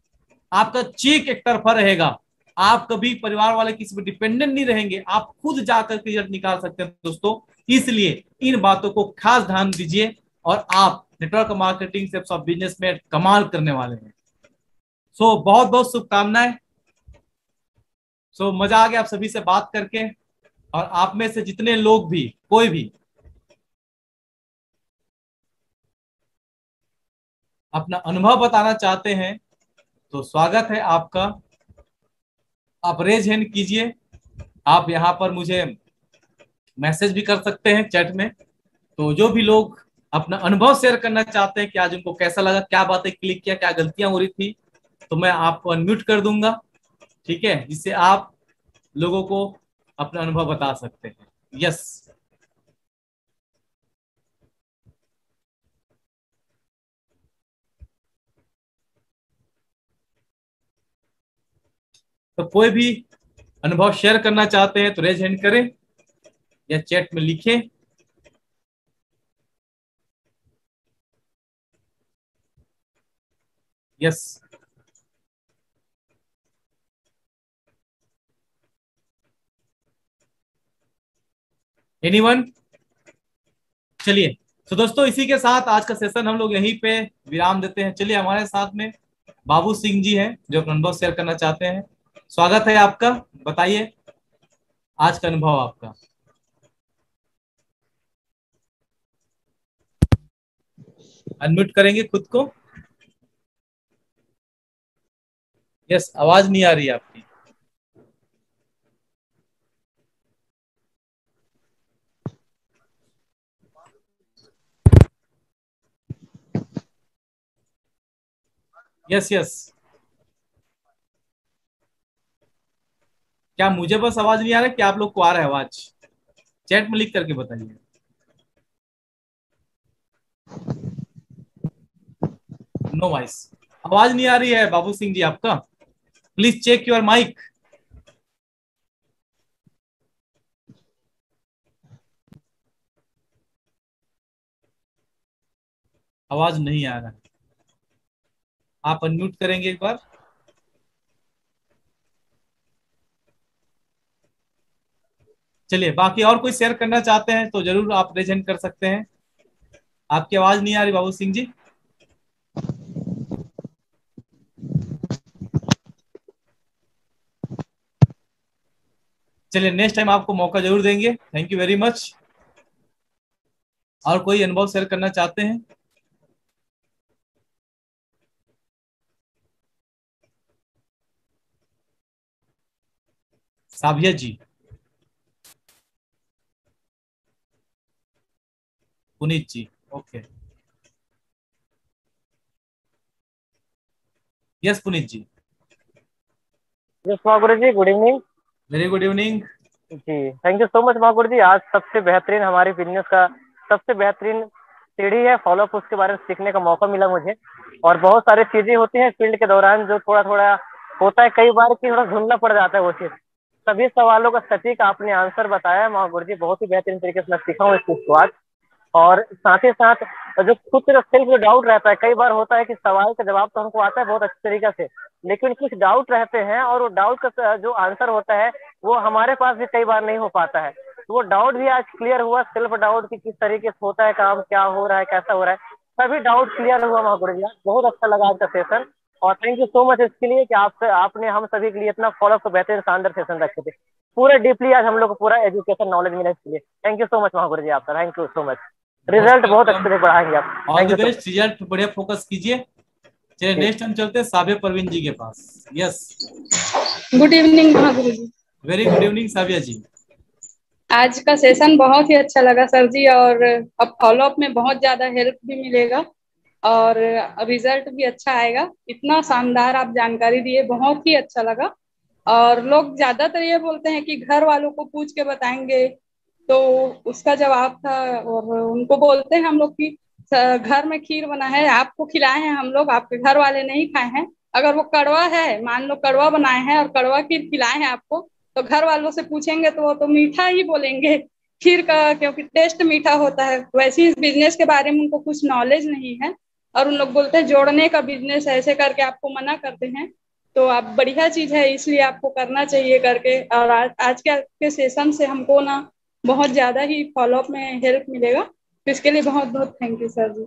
आपका चेक एक तरफा रहेगा, आप कभी परिवार वाले किसी पर डिपेंडेंट नहीं रहेंगे, आप खुद जाकर के रिजल्ट निकाल सकते हैं दोस्तों। इसलिए इन बातों को खास ध्यान दीजिए, और आप नेटवर्क मार्केटिंग से सब बिजनेस में कमाल करने वाले हैं। बहुत बहुत शुभकामनाएं। मजा आ गया आप सभी से बात करके। और आप में से जितने लोग भी, कोई भी अपना अनुभव बताना चाहते हैं तो स्वागत है आपका। आप रेज हैंड कीजिए। आप यहाँ पर मुझे मैसेज भी कर सकते हैं चैट में। तो जो भी लोग अपना अनुभव शेयर करना चाहते हैं कि आज उनको कैसा लगा, क्या बातें क्लिक किया, क्या गलतियां हो रही थी, तो मैं आपको अनम्यूट कर दूंगा। ठीक है, जिससे आप लोगों को अपना अनुभव बता सकते हैं। यस। तो कोई भी अनुभव शेयर करना चाहते हैं तो रेज हैंड करें या चैट में लिखें। यस। एनीवन? चलिए, तो दोस्तों इसी के साथ आज का सेशन हम लोग यहीं पे विराम देते हैं। चलिए हमारे साथ में बाबू सिंह जी हैं जो अपना अनुभव शेयर करना चाहते हैं। स्वागत है आपका, बताइए आज का अनुभव आपका। अनम्यूट करेंगे खुद को। यस, आवाज नहीं आ रही है आपकी। Yes yes. क्या मुझे बस आवाज नहीं आ रहा है, क्या आप लोग को आ रहा है आवाज? चैट में लिख करके बताइए। नो वॉइस, आवाज नहीं आ रही है बाबू सिंह जी आपका। Please check your mic. आवाज नहीं आ रहा है, आप अनम्यूट करेंगे एक बार। चलिए, बाकी और कोई शेयर करना चाहते हैं तो जरूर आप रेज हैंड कर सकते हैं। आपकी आवाज नहीं आ रही बाबू सिंह जी। चलिए, नेक्स्ट टाइम आपको मौका जरूर देंगे। Thank you very much. और कोई अनुभव शेयर करना चाहते हैं? Sabhiya ji, Puneet ji, okay. Yes Puneet ji. Yes Mahaguru ji, good evening. Very good evening. जी, thank you so much Mahaguru ji. आज सबसे बेहतरीन हमारी बिजनेस का सबसे बेहतरीन सीढ़ी है फॉलोअप, उसके बारे में सीखने का मौका मिला मुझे। और बहुत सारी चीजें होती हैं फील्ड के दौरान जो थोड़ा थोड़ा होता है कई बार कि थोड़ा धुंधला पड़ जाता है वो चीज। सभी सवालों का सटीक आपने आंसर बताया महागुरु जी, बहुत ही बेहतरीन तरीके से मैं सीखा हूँ इस चीज को आज। और साथ ही साथ जो खुद का सेल्फ डाउट रहता है, कई बार होता है कि सवाल का जवाब तो हमको आता है बहुत अच्छे तरीके से, लेकिन कुछ डाउट रहते हैं और वो डाउट का जो आंसर होता है वो हमारे पास भी कई बार नहीं हो पाता है। तो वो डाउट भी आज क्लियर हुआ, सेल्फ डाउट कि किस तरीके से होता है काम, क्या हो रहा है, कैसा हो रहा है, सभी डाउट क्लियर हुआ महागुरु जी। आज बहुत अच्छा लगा आज का सेशन। और थैंक यू सो मच इसके लिए कि आपसे आपने हम सभी के लिए इतना फॉलो को बेहतरीन शानदार सेशन रखे थे। पूरे डीपली आज हम लोग को पूरा एजुकेशन नॉलेज मिला इसके लिए thank you so much Mahaguru जी आपका, thank you so much. Most result बहुत वेलकम। अच्छे से बढ़ाएंगे आप, all thank the you so best, result बढ़िया फोकस कीजिए। चलिए, मच। नेक्स्ट हम चलते हैं साबिया परवीन जी के पास। यस। गुड इवनिंग महागुरु जी। वेरी गुड इवनिंग साबिया जी। आज का सेशन बहुत ही अच्छा लगा सर जी, और अब फॉलोअप में बहुत ज्यादा हेल्प भी मिलेगा और रिजल्ट भी अच्छा आएगा। इतना शानदार आप जानकारी दिए, बहुत ही अच्छा लगा। और लोग ज्यादातर ये बोलते हैं कि घर वालों को पूछ के बताएंगे, तो उसका जवाब था। और उनको बोलते हैं हम लोग कि घर में खीर बना है, आपको खिलाए हैं हम लोग, आपके घर वाले नहीं खाए हैं। अगर वो कड़वा है, मान लो कड़वा बनाए हैं और कड़वा खीर खिलाए हैं आपको, तो घर वालों से पूछेंगे तो वो तो मीठा ही बोलेंगे खीर का, क्योंकि टेस्ट मीठा होता है। वैसे ही इस बिजनेस के बारे में उनको कुछ नॉलेज नहीं है और उन लोग बोलते हैं जोड़ने का बिजनेस ऐसे करके आपको मना करते हैं। तो आप बढ़िया चीज है, इसलिए आपको करना चाहिए करके। और आज के आपके सेशन से हमको ना बहुत ज्यादा ही फॉलोअप में हेल्प मिलेगा, तो इसके लिए बहुत बहुत थैंक यू सर जी।